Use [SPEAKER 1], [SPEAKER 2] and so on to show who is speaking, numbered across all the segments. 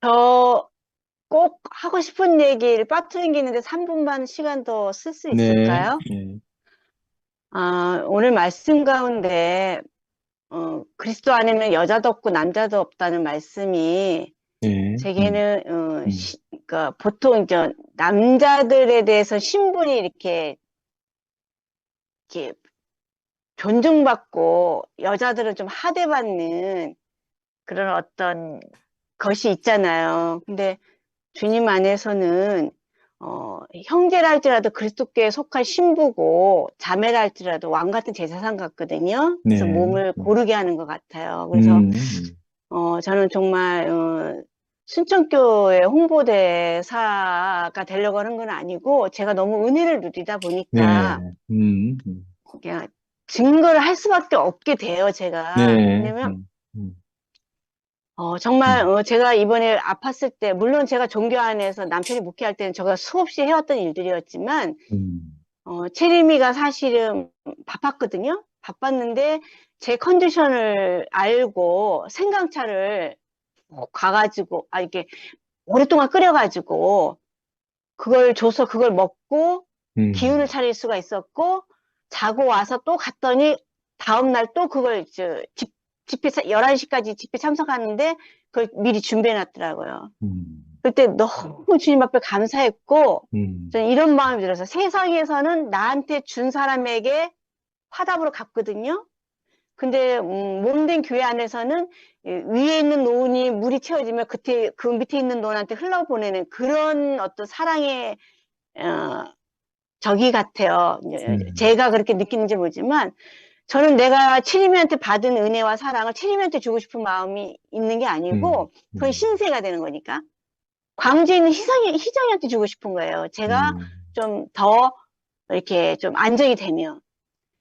[SPEAKER 1] 저 꼭 하고 싶은 얘기를 빠뜨리는데 3분만 시간 더 쓸 수
[SPEAKER 2] 네,
[SPEAKER 1] 있을까요?
[SPEAKER 2] 네,
[SPEAKER 1] 오늘 말씀 가운데 그리스도 안에는 여자도 없고 남자도 없다는 말씀이
[SPEAKER 2] 네,
[SPEAKER 1] 제게는
[SPEAKER 2] 음,
[SPEAKER 1] 그러니까 보통 이제 남자들에 대해서 신분이 이렇게 존중받고 여자들은 좀 하대받는 그런 어떤 것이 있잖아요. 근데 주님 안에서는 형제라 할지라도 그리스도께 속한 신부고 자매라 할지라도 왕 같은 제사상 같거든요. 그래서
[SPEAKER 2] 네,
[SPEAKER 1] 몸을 고르게 하는 것 같아요. 그래서
[SPEAKER 2] 음,
[SPEAKER 1] 저는 정말 순천교회 홍보대사가 되려고 하는 건 아니고 제가 너무 은혜를 누리다 보니까
[SPEAKER 2] 네,
[SPEAKER 1] 그냥 증거를 할 수밖에 없게 돼요, 제가.
[SPEAKER 2] 네,
[SPEAKER 1] 왜냐면
[SPEAKER 2] 음,
[SPEAKER 1] 정말,
[SPEAKER 2] 음,
[SPEAKER 1] 제가 이번에 아팠을 때, 물론 제가 종교 안에서 남편이 목회할 때는 제가 수없이 해왔던 일들이었지만,
[SPEAKER 2] 음,
[SPEAKER 1] 채림이가 사실은 바빴거든요? 바빴는데, 제 컨디션을 알고, 생강차를 가가지고, 이렇게 오랫동안 끓여가지고, 그걸 줘서 그걸 먹고, 기운을
[SPEAKER 2] 음,
[SPEAKER 1] 차릴 수가 있었고, 자고 와서 또 갔더니, 다음날 또 그걸, 집회, 11시까지 집회 참석하는데, 그걸 미리 준비해 놨더라고요.
[SPEAKER 2] 음,
[SPEAKER 1] 그때 너무 주님 앞에 감사했고,
[SPEAKER 2] 음,
[SPEAKER 1] 저는 이런 마음이 들어서 세상에서는 나한테 준 사람에게 화답으로 갚거든요. 근데 몸된 교회 안에서는 위에 있는 노은이 물이 채워지면 그때 그 밑에 있는 노은한테 흘러보내는 그런 어떤 사랑의 어, 적이 같아요.
[SPEAKER 2] 음,
[SPEAKER 1] 제가 그렇게 느끼는지 모르지만 저는 내가 치림이한테 받은 은혜와 사랑을 치림이한테 주고 싶은 마음이 있는 게
[SPEAKER 2] 음,
[SPEAKER 1] 아니고 그건
[SPEAKER 2] 음,
[SPEAKER 1] 신세가 되는 거니까 광주에 있는 희정이한테 주고 싶은 거예요. 제가
[SPEAKER 2] 음,
[SPEAKER 1] 좀 더 이렇게 좀 안정이 되면.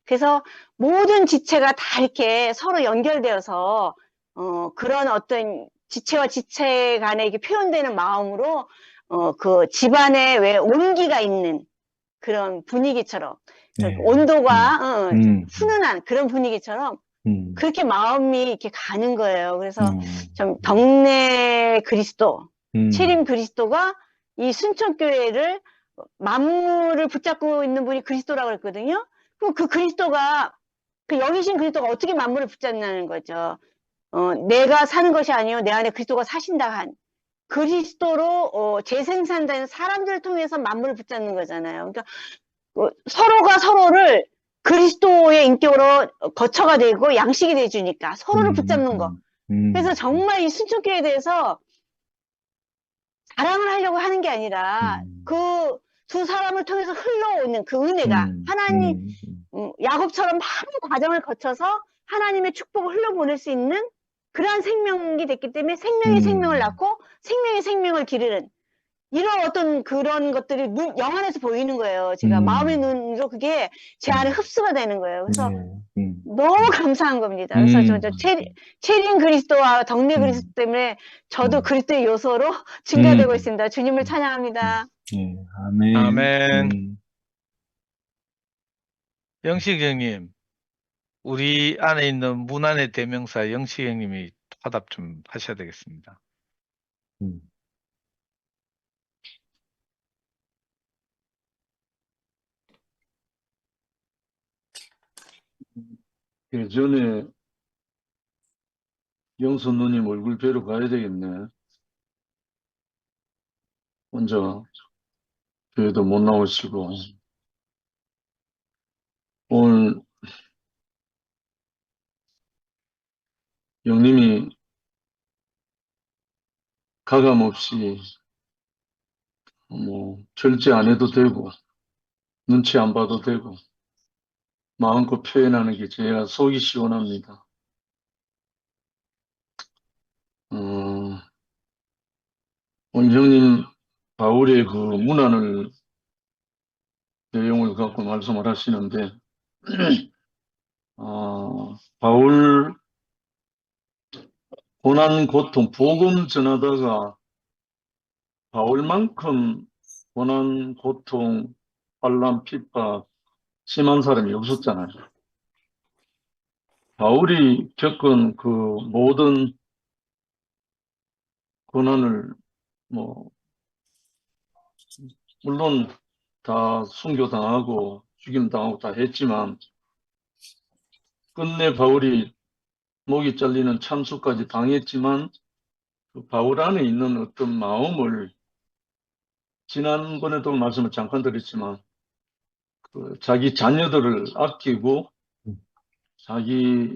[SPEAKER 1] 그래서 모든 지체가 다 이렇게 서로 연결되어서 그런 어떤 지체와 지체 간에 이게 표현되는 마음으로 그 집안에 왜 온기가 있는 그런 분위기처럼 그러니까
[SPEAKER 2] 네, 음,
[SPEAKER 1] 온도가
[SPEAKER 2] 음,
[SPEAKER 1] 훈훈한 그런 분위기처럼
[SPEAKER 2] 음,
[SPEAKER 1] 그렇게 마음이 이렇게 가는 거예요. 그래서
[SPEAKER 2] 음,
[SPEAKER 1] 좀 덕내 그리스도,
[SPEAKER 2] 음,
[SPEAKER 1] 체림 그리스도가 이 순천교회를 만물을 붙잡고 있는 분이 그리스도라고 그랬거든요. 그럼 그 그리스도가 그 여기신 그리스도가 어떻게 만물을 붙잡냐는 거죠. 내가 사는 것이 아니요 내 안에 그리스도가 사신다 한 그리스도로 재생산되는 사람들을 통해서 만물을 붙잡는 거잖아요. 그러니까 서로가 서로를 그리스도의 인격으로 거처가 되고 양식이 돼주니까 서로를
[SPEAKER 2] 음,
[SPEAKER 1] 붙잡는 거.
[SPEAKER 2] 음,
[SPEAKER 1] 그래서
[SPEAKER 2] 음,
[SPEAKER 1] 정말 이 순천교회에 대해서 자랑을 하려고 하는 게 아니라
[SPEAKER 2] 음,
[SPEAKER 1] 그 두 사람을 통해서 흘러오는 그 은혜가
[SPEAKER 2] 음,
[SPEAKER 1] 하나님
[SPEAKER 2] 음,
[SPEAKER 1] 야곱처럼 많은 과정을 거쳐서 하나님의 축복을 흘려보낼 수 있는 그러한 생명이 됐기 때문에 생명이 생명을
[SPEAKER 2] 음,
[SPEAKER 1] 낳고 생명이 생명을 기르는 이런 어떤 그런 것들이 영 안에서 보이는 거예요. 제가 마음의
[SPEAKER 2] 음,
[SPEAKER 1] 눈으로 그게 제 안에
[SPEAKER 2] 음,
[SPEAKER 1] 흡수가 되는 거예요. 그래서
[SPEAKER 2] 네,
[SPEAKER 1] 너무 감사한 겁니다. 그래서
[SPEAKER 2] 음,
[SPEAKER 1] 체린 그리스도와 덕내 그리스도
[SPEAKER 2] 음,
[SPEAKER 1] 때문에 저도
[SPEAKER 2] 음,
[SPEAKER 1] 그리스도의 요소로 증가되고
[SPEAKER 2] 음,
[SPEAKER 1] 있습니다. 주님을
[SPEAKER 2] 음,
[SPEAKER 1] 찬양합니다.
[SPEAKER 2] 예, 아멘.
[SPEAKER 3] 아멘. 영식 형님, 우리 안에 있는 문안의 대명사 영식 형님이 화답 좀 하셔야 되겠습니다.
[SPEAKER 2] 음. 예전에 영수 누님 얼굴 뵈러 가야 되겠네. 혼자 교회도 못 나오시고. 오늘 영님이 가감 없이 절제 안 해도 되고, 눈치 안 봐도 되고, 마음껏 표현하는 게 제가 속이 시원합니다. 어, 오늘 형님 바울의 그 문안을 내용을 갖고 말씀을 하시는데, 바울 고난, 고통, 복음 전하다가 바울만큼 고난, 고통, 환난, 핍박 심한 사람이 없었잖아요. 바울이 겪은 그 모든 고난을 뭐 물론 다 순교당하고 죽임당하고 다 했지만 끝내 바울이 목이 잘리는 참수까지 당했지만 그 바울 안에 있는 어떤 마음을 지난번에도 말씀을 잠깐 드렸지만 그 자기 자녀들을 아끼고 자기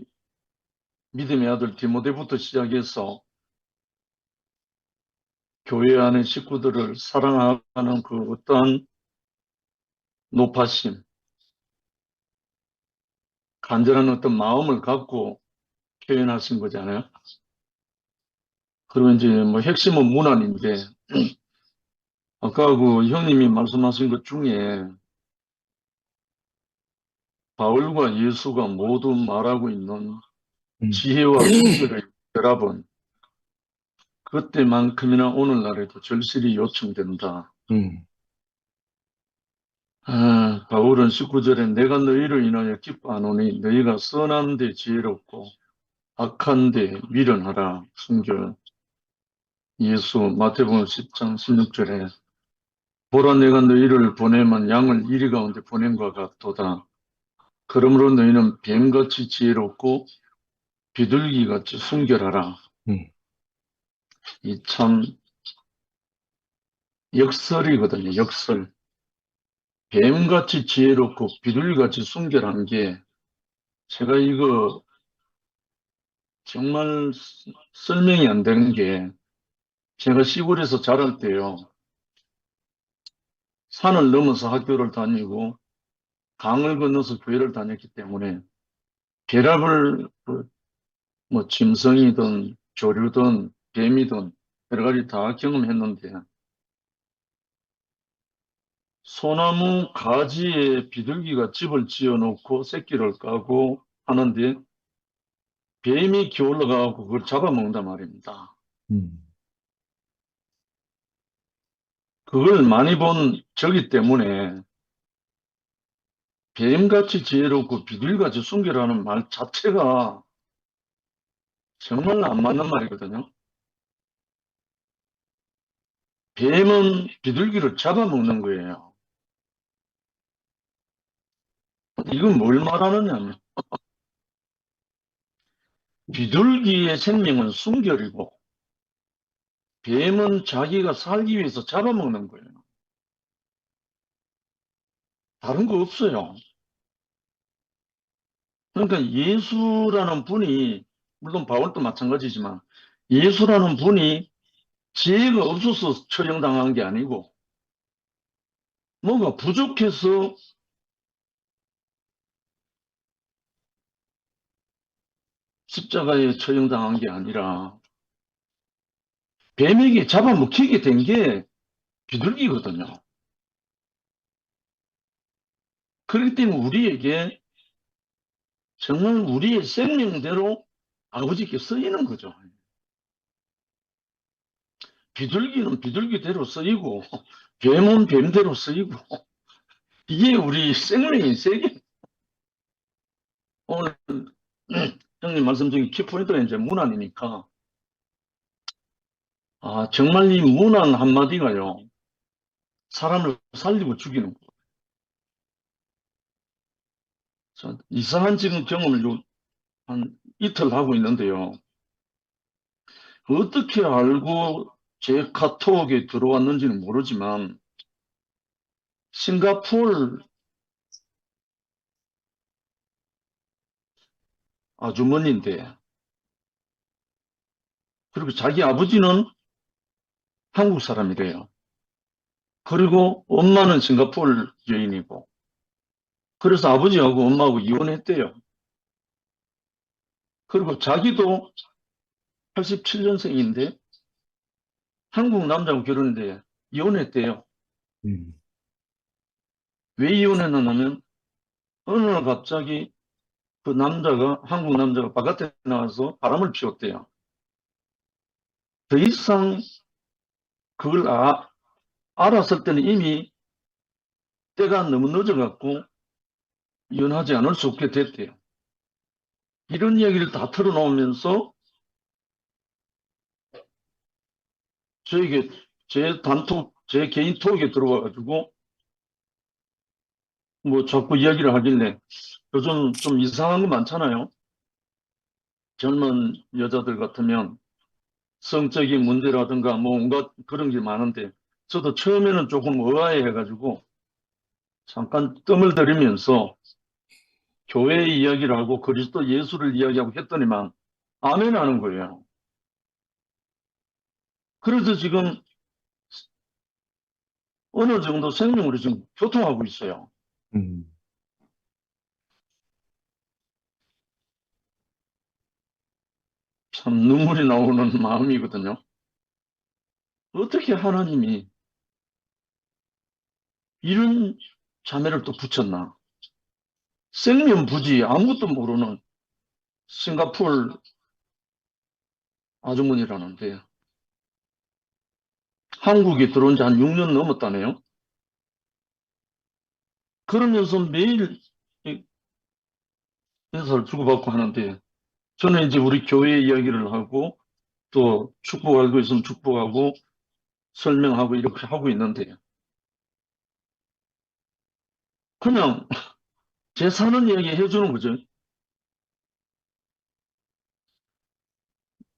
[SPEAKER 2] 믿음의 아들 디모데부터 시작해서 교회 안의 식구들을 사랑하는 그 어떠한 노파심, 간절한 어떤 마음을 갖고 표현하신 거잖아요. 그러면 이제 뭐 핵심은 문안인데 아까 그 형님이 말씀하신 것 중에 바울과 예수가 모두 말하고 있는 지혜와 순결의 결합은 그때만큼이나 오늘날에도 절실히 요청된다. 바울은 19절에 내가 너희를 인하여 기뻐하노니 너희가 선한 데 지혜롭고 악한 데 미련하라. 순결. 예수 마태복음 10장 16절에 보라 내가 너희를 보내면 양을 이리 가운데 보냄과 같도다. 그러므로 너희는 뱀같이 지혜롭고 비둘기같이 순결하라. 이 참 역설이거든요. 역설. 뱀같이 지혜롭고 비둘기같이 순결한 게 제가 이거 정말 설명이 안 되는 게 제가 시골에서 자랄 때요. 산을 넘어서 학교를 다니고 강을 건너서 교회를 다녔기 때문에 배랍을 뭐 짐승이든 조류든 뱀이든 여러 가지 다 경험했는데 소나무 가지에 비둘기가 집을 지어놓고 새끼를 까고 하는데 뱀이 기어올라가고 그걸 잡아먹는단 말입니다. 그걸 많이 본 저기 때문에 뱀같이 지혜롭고 비둘기같이 순결하는 말 자체가 정말 안 맞는 말이거든요. 뱀은 비둘기를 잡아먹는 거예요. 이건 뭘 말하느냐면 비둘기의 생명은 순결이고 뱀은 자기가 살기 위해서 잡아먹는 거예요. 다른 거 없어요. 그러니까 예수라는 분이 물론 바울도 마찬가지지만 예수라는 분이 지혜가 없어서 처형당한 게 아니고 뭔가 부족해서 십자가에 처형당한 게 아니라 뱀에게 잡아먹히게 된 게 비둘기거든요. 그렇기 때문에 우리에게 정말 우리의 생명대로 아버지께 쓰이는 거죠. 비둘기는 비둘기대로 쓰이고 뱀은 뱀대로 쓰이고 이게 우리 생명의 세계. 오늘 형님 말씀 중에 키포인트가 이제 문안이니까 정말 이 문안 한마디가요 사람을 살리고 죽이는 거. 이상한 지금 경험을 한 이틀 하고 있는데요. 어떻게 알고 제 카톡에 들어왔는지는 모르지만 싱가포르 아주머니인데 그리고 자기 아버지는 한국 사람이래요. 그리고 엄마는 싱가포르 여인이고 그래서 아버지하고 엄마하고 이혼했대요. 그리고 자기도 87년생인데 한국 남자하고 결혼했는데 이혼했대요. 왜 이혼했냐면 어느 날 갑자기 그 남자가 한국 남자가 바깥에 나와서 바람을 피웠대요. 더 이상 그걸 알았을 때는 이미 때가 너무 늦어갖고 이혼하지 않을 수 없게 됐대요. 이런 이야기를 다 털어놓으면서 저에게 제 단톡, 제 개인 톡에 들어와가지고 뭐 자꾸 이야기를 하길래 요즘 좀 이상한 거 많잖아요. 젊은 여자들 같으면 성적인 문제라든가 뭐 온갖 그런 게 많은데 저도 처음에는 조금 의아해 해가지고 잠깐 뜸을 들이면서 교회 이야기를 하고 그리스도 예수를 이야기하고 했더니만 아멘 하는 거예요. 그래서 지금 어느 정도 생명으로 지금 교통하고 있어요.
[SPEAKER 3] 음.
[SPEAKER 2] 참 눈물이 나오는 마음이거든요. 어떻게 하나님이 이런 자매를 또 붙였나? 생면부지 아무것도 모르는 싱가포르 아주머니라는데 한국에 들어온 지 한 6년 넘었다네요. 그러면서 매일 인사를 주고받고 하는데 저는 이제 우리 교회 이야기를 하고 또 축복할 거 있으면 축복하고 설명하고 이렇게 하고 있는데 그냥 제 사는 이야기 해주는 거죠.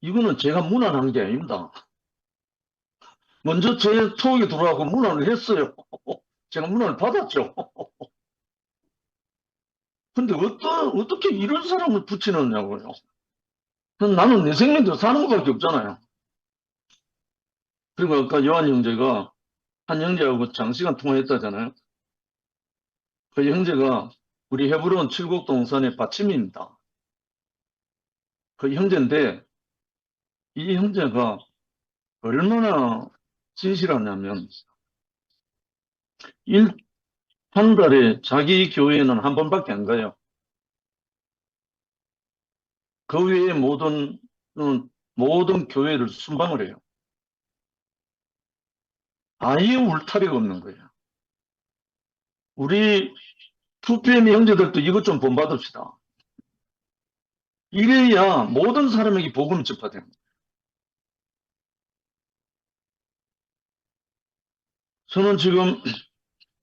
[SPEAKER 2] 이거는 제가 무난한 게 아닙니다. 먼저 제 톡에 들어가고 문안을 했어요. 제가 문안을 받았죠. 근데 어떻게 이런 사람을 붙이느냐고요. 나는 내 생명대로 사는 것밖에 없잖아요. 그리고 아까 요한 형제가 한 형제하고 장시간 통화했다잖아요. 그 형제가 우리 헤브론 칠곡동산의 받침입니다. 그 형제인데 이 형제가 얼마나 진실하냐면 한 달에 자기 교회에는 한 번밖에 안 가요. 그 외에 모든 교회를 순방을 해요. 아예 울타리가 없는 거예요. 우리 투피엠 형제들도 이것 좀 본받읍시다. 이래야 모든 사람에게 복음이 전파됩니다. 저는 지금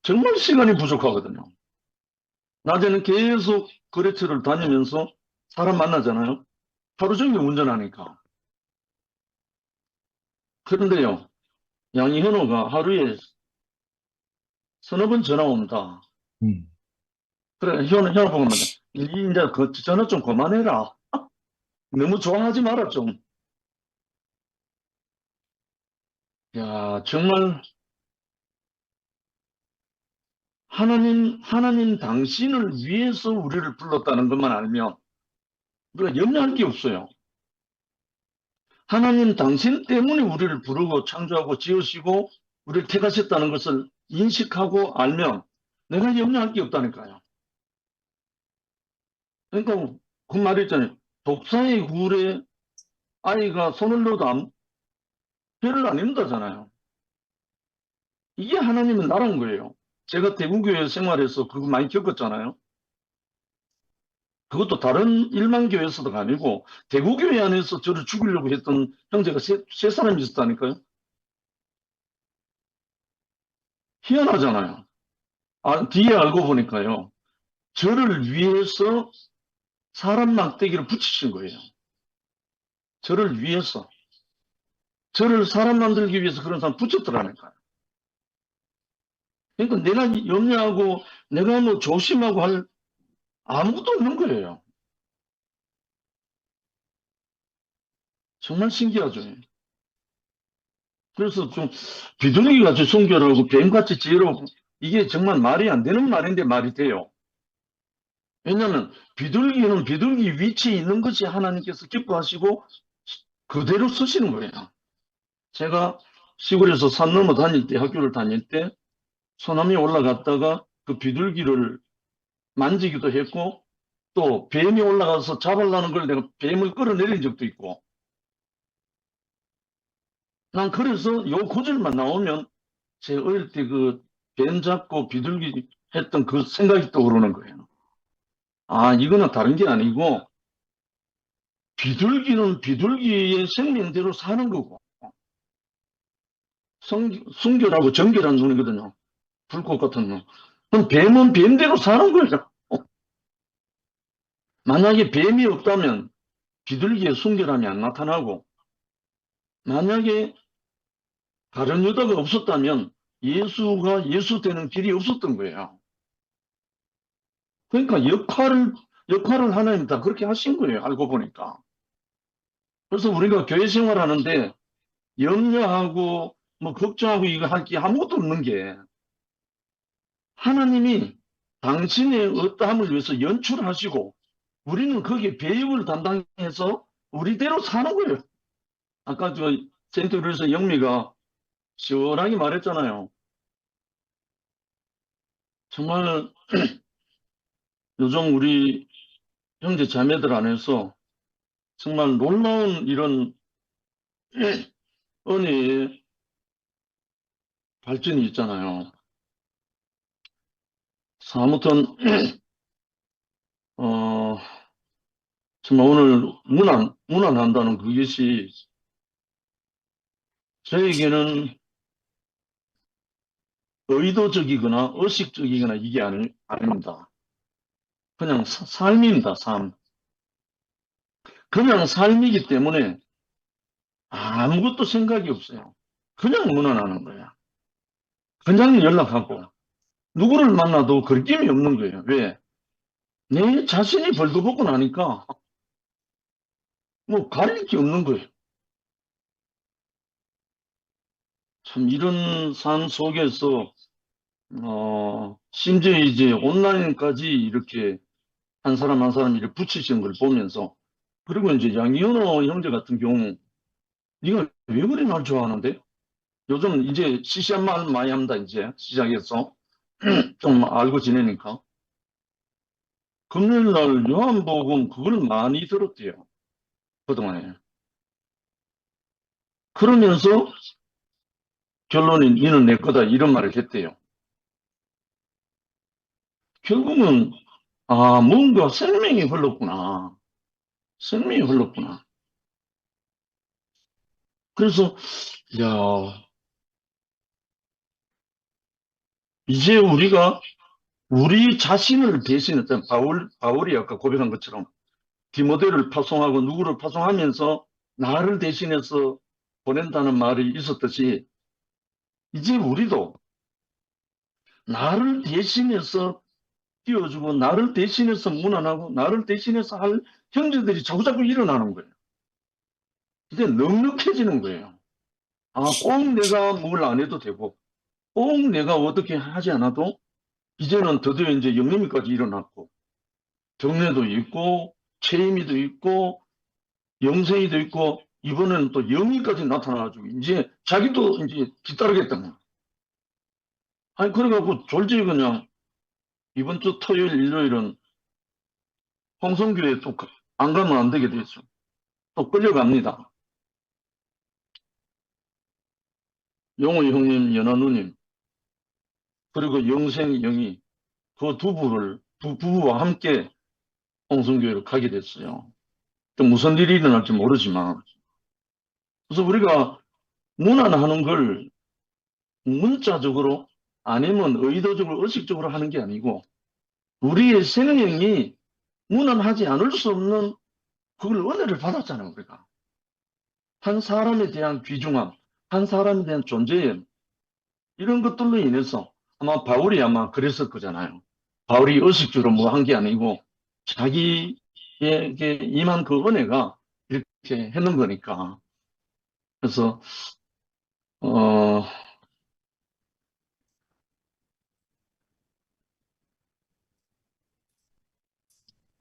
[SPEAKER 2] 정말 시간이 부족하거든요. 낮에는 계속 거래처를 다니면서 사람 만나잖아요. 하루 종일 운전하니까. 그런데요, 양이 현호가 하루에 서너 번 전화 옵니다.
[SPEAKER 3] 음.
[SPEAKER 2] 그래, 현호 보면 이제 그 전화 좀 그만해라. 너무 좋아하지 마라 좀. 야, 정말 하나님 당신을 위해서 우리를 불렀다는 것만 알면 우리가 염려할 게 없어요. 하나님 당신 때문에 우리를 부르고 창조하고 지으시고 우리를 택하셨다는 것을 인식하고 알면 내가 염려할 게 없다니까요. 그러니까 그 말이 있잖아요. 독사의 굴에 아이가 손을 넣어도 별을 안 입는다잖아요. 이게 하나님의 나라인 거예요. 제가 대구교회 생활에서 그거 많이 겪었잖아요. 그것도 다른 일반 교회에서도 아니고 대구교회 안에서 저를 죽이려고 했던 형제가 세 사람이 있었다니까요. 희한하잖아요. 뒤에 알고 보니까요. 저를 위해서 사람 막대기를 붙이신 거예요. 저를 위해서. 저를 사람 만들기 위해서 그런 사람 붙였더라니까요. 그러니까 내가 염려하고 내가 뭐 조심하고 할 아무것도 없는 거예요. 정말 신기하죠. 그래서 좀 비둘기같이 순결하고 뱀같이 지혜롭고 이게 정말 말이 안 되는 말인데 말이 돼요. 왜냐하면 비둘기는 비둘기 위치에 있는 것이 하나님께서 기뻐하시고 그대로 쓰시는 거예요. 제가 시골에서 산 넘어 다닐 때 학교를 다닐 때 소나무에 올라갔다가 그 비둘기를 만지기도 했고 또 뱀이 올라가서 잡으려는 걸 내가 뱀을 끌어내린 적도 있고 난 그래서 요 구절만 나오면 제 어릴 때 그 뱀 잡고 비둘기 했던 그 생각이 떠오르는 거예요. 아, 이거는 다른 게 아니고 비둘기는 비둘기의 생명대로 사는 거고 순결하고 정결한 눈이거든요. 불꽃 같은 눈. 그럼 뱀은 뱀대로 사는 거예요. 만약에 뱀이 없다면 비둘기의 순결함이 안 나타나고, 만약에 다른 유다가 없었다면 예수가 예수 되는 길이 없었던 거예요. 그러니까 역할을 하나님 다 그렇게 하신 거예요. 알고 보니까. 그래서 우리가 교회 생활하는데 염려하고 뭐 걱정하고 이거 할 게 아무것도 없는 게, 하나님이 당신의 어떠함을 위해서 연출하시고 우리는 거기에 배역을 담당해서 우리대로 사는 거예요. 아까 저 센터에서 영미가 시원하게 말했잖아요. 정말 요즘 우리 형제 자매들 안에서 정말 놀라운 이런 은혜의 발전이 있잖아요. 아무튼 정말 오늘 문안한다는 그것이 저에게는 의도적이거나 의식적이거나 이게 아닙니다. 그냥 삶입니다. 삶. 그냥 삶이기 때문에 아무것도 생각이 없어요. 그냥 문안하는 거야. 그냥 연락하고 누구를 만나도 거리낌이 없는 거예요. 왜? 내 자신이 벌거벗고 나니까 뭐 가릴 게 없는 거예요. 참 이런 삶 속에서 심지어 이제 온라인까지 이렇게 한 사람 한 사람 이렇게 붙이신 걸 보면서, 그리고 이제 양희은호 형제 같은 경우, 네가 왜 그리 날 좋아하는데? 요즘 이제 시시한 말 많이 합니다. 이제 시작해서 좀 알고 지내니까. 금요일 날 요한복음 그걸 많이 들었대요. 그동안에. 그러면서 결론이 니는 내 거다 이런 말을 했대요. 결국은 뭔가 생명이 흘렀구나. 생명이 흘렀구나. 그래서 야, 이제 우리가 우리 자신을 대신했던 바울이 아까 고백한 것처럼 디모데를 파송하고 누구를 파송하면서 나를 대신해서 보낸다는 말이 있었듯이, 이제 우리도 나를 대신해서 띄워주고 나를 대신해서 문안하고 나를 대신해서 할 형제들이 자꾸자꾸 일어나는 거예요. 이제 넉넉해지는 거예요. 꼭 내가 뭘 안 해도 되고 꼭 내가 어떻게 하지 않아도 이제는 드디어 이제 영림이까지 일어났고 정례도 있고 체임이도 있고 영생이도 있고 이번에는 또 영이까지 나타나가지고 이제 자기도 이제 뒤따르겠다는. 아니 그래갖고 졸지에 그냥 이번 주 토요일 일요일은 홍성교회 또 안 가면 안 되게 됐죠. 또 끌려갑니다. 용호 형님, 연하 누님 그리고 영생 영이 그 부부와 함께 홍성교회로 가게 됐어요. 또 무슨 일이 일어날지 모르지만, 그래서 우리가 문안하는 걸 문자적으로 아니면 의도적으로 의식적으로 하는 게 아니고 우리의 생명이 문안하지 않을 수 없는 그걸 은혜를 받았잖아요. 우리가 한 사람에 대한 귀중함, 한 사람에 대한 존재감, 이런 것들로 인해서 아마 바울이 아마 그랬을 거잖아요. 바울이 의식적으로 뭐 한 게 아니고 자기에게 임한 그 은혜가 이렇게 했는 거니까. 그래서 어,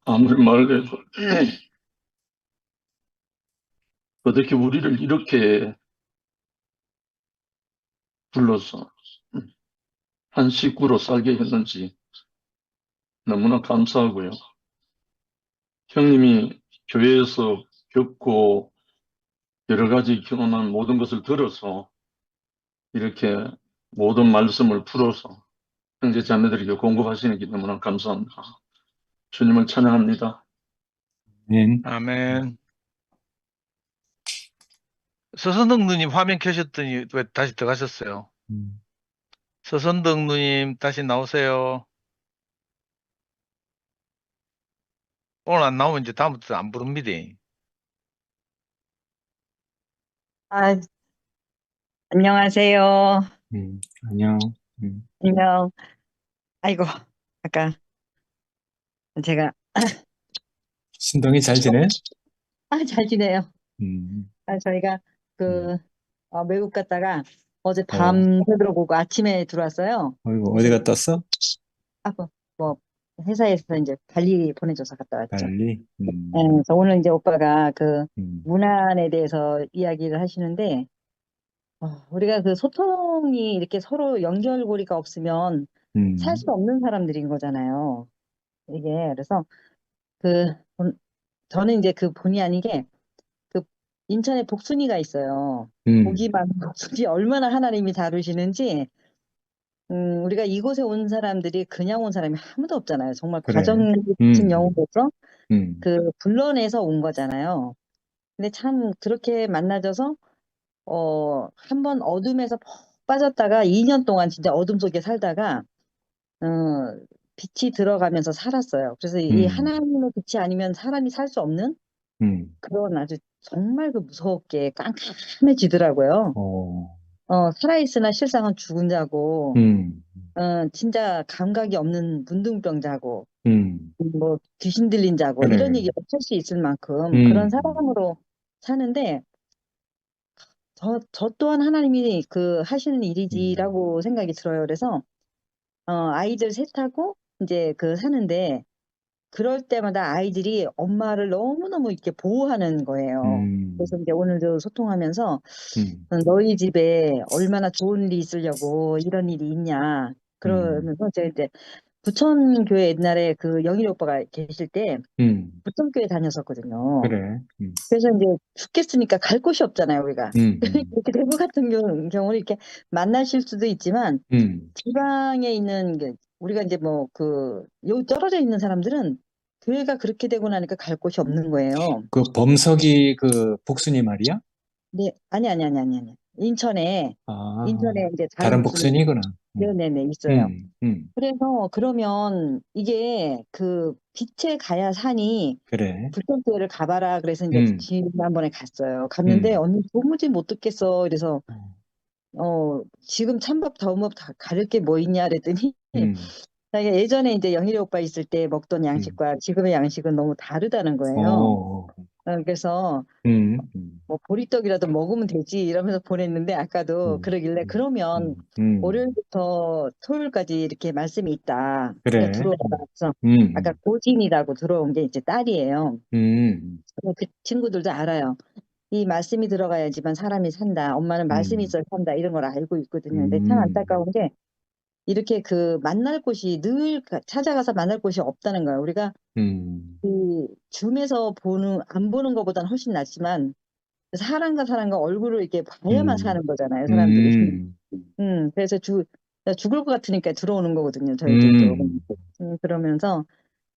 [SPEAKER 2] 아무리 말해도 어떻게 우리를 이렇게 불러서 한 식구로 살게 했는지 너무나 감사하고요. 형님이 교회에서 겪고 여러 가지 경험한 모든 것을 들어서 이렇게 모든 말씀을 풀어서 형제 자매들에게 공급하시는 게 너무나 감사합니다. 주님을 찬양합니다.
[SPEAKER 3] 아멘. 서선덕 누님 화면 켜셨더니 왜 다시 들어가셨어요? 서선덕 누님 다시 나오세요. 오늘 안 나오면 이제 다음부터 안 부릅니다.
[SPEAKER 4] 아, 안녕하세요.
[SPEAKER 5] 안녕.
[SPEAKER 4] 안녕. 아이고, 아까 제가,
[SPEAKER 5] 신동이 잘 지내?
[SPEAKER 4] 잘 지내요.
[SPEAKER 5] 음,
[SPEAKER 4] 저희가
[SPEAKER 5] 음.
[SPEAKER 4] 외국 갔다가 어제
[SPEAKER 5] 어,
[SPEAKER 4] 밤새도록 오고 아침에 들어왔어요.
[SPEAKER 5] 어이구, 어디 갔다 왔어?
[SPEAKER 4] 뭐, 회사에서 이제 발리 보내줘서 갔다 왔죠.
[SPEAKER 5] 발리?
[SPEAKER 4] 그래서 오늘 이제 오빠가 그
[SPEAKER 5] 음,
[SPEAKER 4] 문안에 대해서 이야기를 하시는데, 우리가 그 소통이 이렇게 서로 연결고리가 없으면 살 수
[SPEAKER 5] 음,
[SPEAKER 4] 없는 사람들인 거잖아요. 이게, 그래서 그, 저는 이제 그 본의 아니게 그 인천에 복순이가 있어요. 복이 많은 복순이 얼마나 하나님이 다루시는지, 우리가 이곳에 온 사람들이 그냥 온 사람이 아무도 없잖아요. 정말
[SPEAKER 5] 그래.
[SPEAKER 4] 가정 같은
[SPEAKER 5] 음,
[SPEAKER 4] 영혼으로서
[SPEAKER 5] 음,
[SPEAKER 4] 그 불러내서 온 거잖아요. 근데 참 그렇게 만나져서, 한 번 어둠에서 푹 빠졌다가 2년 동안 진짜 어둠 속에 살다가, 어, 빛이 들어가면서 살았어요. 그래서 이
[SPEAKER 5] 음,
[SPEAKER 4] 하나님의 빛이 아니면 사람이 살 수 없는 그런 아주 정말 그 무섭게 깜깜해지더라고요.
[SPEAKER 5] 어,
[SPEAKER 4] 살아있으나 실상은 죽은 자고,
[SPEAKER 5] 음,
[SPEAKER 4] 진짜 감각이 없는 문둥병자고,
[SPEAKER 5] 음,
[SPEAKER 4] 뭐 귀신 들린 자고,
[SPEAKER 5] 그래.
[SPEAKER 4] 이런 얘기를 할 수 있을 만큼 그런 사람으로 사는데, 저 또한 하나님이 그 하시는 일이지라고 생각이 들어요. 그래서, 아이들 셋하고 이제 그 사는데, 그럴 때마다 아이들이 엄마를 너무너무 이렇게 보호하는 거예요. 그래서 이제 오늘도 소통하면서 너희 집에 얼마나 좋은 일이 있으려고 이런 일이 있냐. 그러면서 제가 이제 부천교회 옛날에 그 영일이 오빠가 계실 때 부천교회 다녔었거든요.
[SPEAKER 5] 그래.
[SPEAKER 4] 그래서 이제 죽겠으니까 갈 곳이 없잖아요, 우리가. 이렇게 대구 같은 경우는 이렇게 만나실 수도 있지만 지방에 있는 우리가 이제 뭐 여기 떨어져 있는 사람들은 교회가 그렇게 되고 나니까 갈 곳이 없는 거예요.
[SPEAKER 5] 그 범석이 그 복순이 말이야?
[SPEAKER 4] 네, 아니. 인천에
[SPEAKER 5] 아,
[SPEAKER 4] 이제 다른
[SPEAKER 5] 다른
[SPEAKER 4] 복순이
[SPEAKER 5] 복순이구나.
[SPEAKER 4] 네네네 있어요.
[SPEAKER 5] 음, 음,
[SPEAKER 4] 그래서 그러면 이게 그 빛에 가야 산이
[SPEAKER 5] 그래.
[SPEAKER 4] 불성교회를 가봐라. 그래서 이제
[SPEAKER 5] 음,
[SPEAKER 4] 지난번에 갔어요. 갔는데 언니 도무지 못 듣겠어. 그래서 지금 찬밥 더운밥 다 가릴 게 뭐 있냐 그랬더니 자기가 예전에 이제 영일이 오빠 있을 때 먹던 양식과 지금의 양식은 너무 다르다는 거예요.
[SPEAKER 5] 어,
[SPEAKER 4] 그래서
[SPEAKER 5] 음,
[SPEAKER 4] 뭐 보리떡이라도 먹으면 되지 이러면서 보냈는데 아까도 그러길래 그러면 월요일부터 토요일까지 이렇게 말씀이 있다. 그러니까
[SPEAKER 5] 그래.
[SPEAKER 4] 들어와서 아까
[SPEAKER 5] 음,
[SPEAKER 4] 고진이라고 들어온 게 이제 딸이에요.
[SPEAKER 5] 음,
[SPEAKER 4] 그 친구들도 알아요. 이 말씀이 들어가야지만 사람이 산다. 엄마는 말씀이 있어야 산다. 이런 걸 알고 있거든요. 근데 참 안타까운 게 이렇게 그 만날 곳이 늘 찾아가서 만날 곳이 없다는 거예요. 우리가 그 줌에서 안 보는 것보다는 훨씬 낫지만 사람과 얼굴을 이렇게 봐야만 사는 거잖아요, 사람들이. 그래서 죽을 것 같으니까 들어오는 거거든요, 저희들도. 그러면서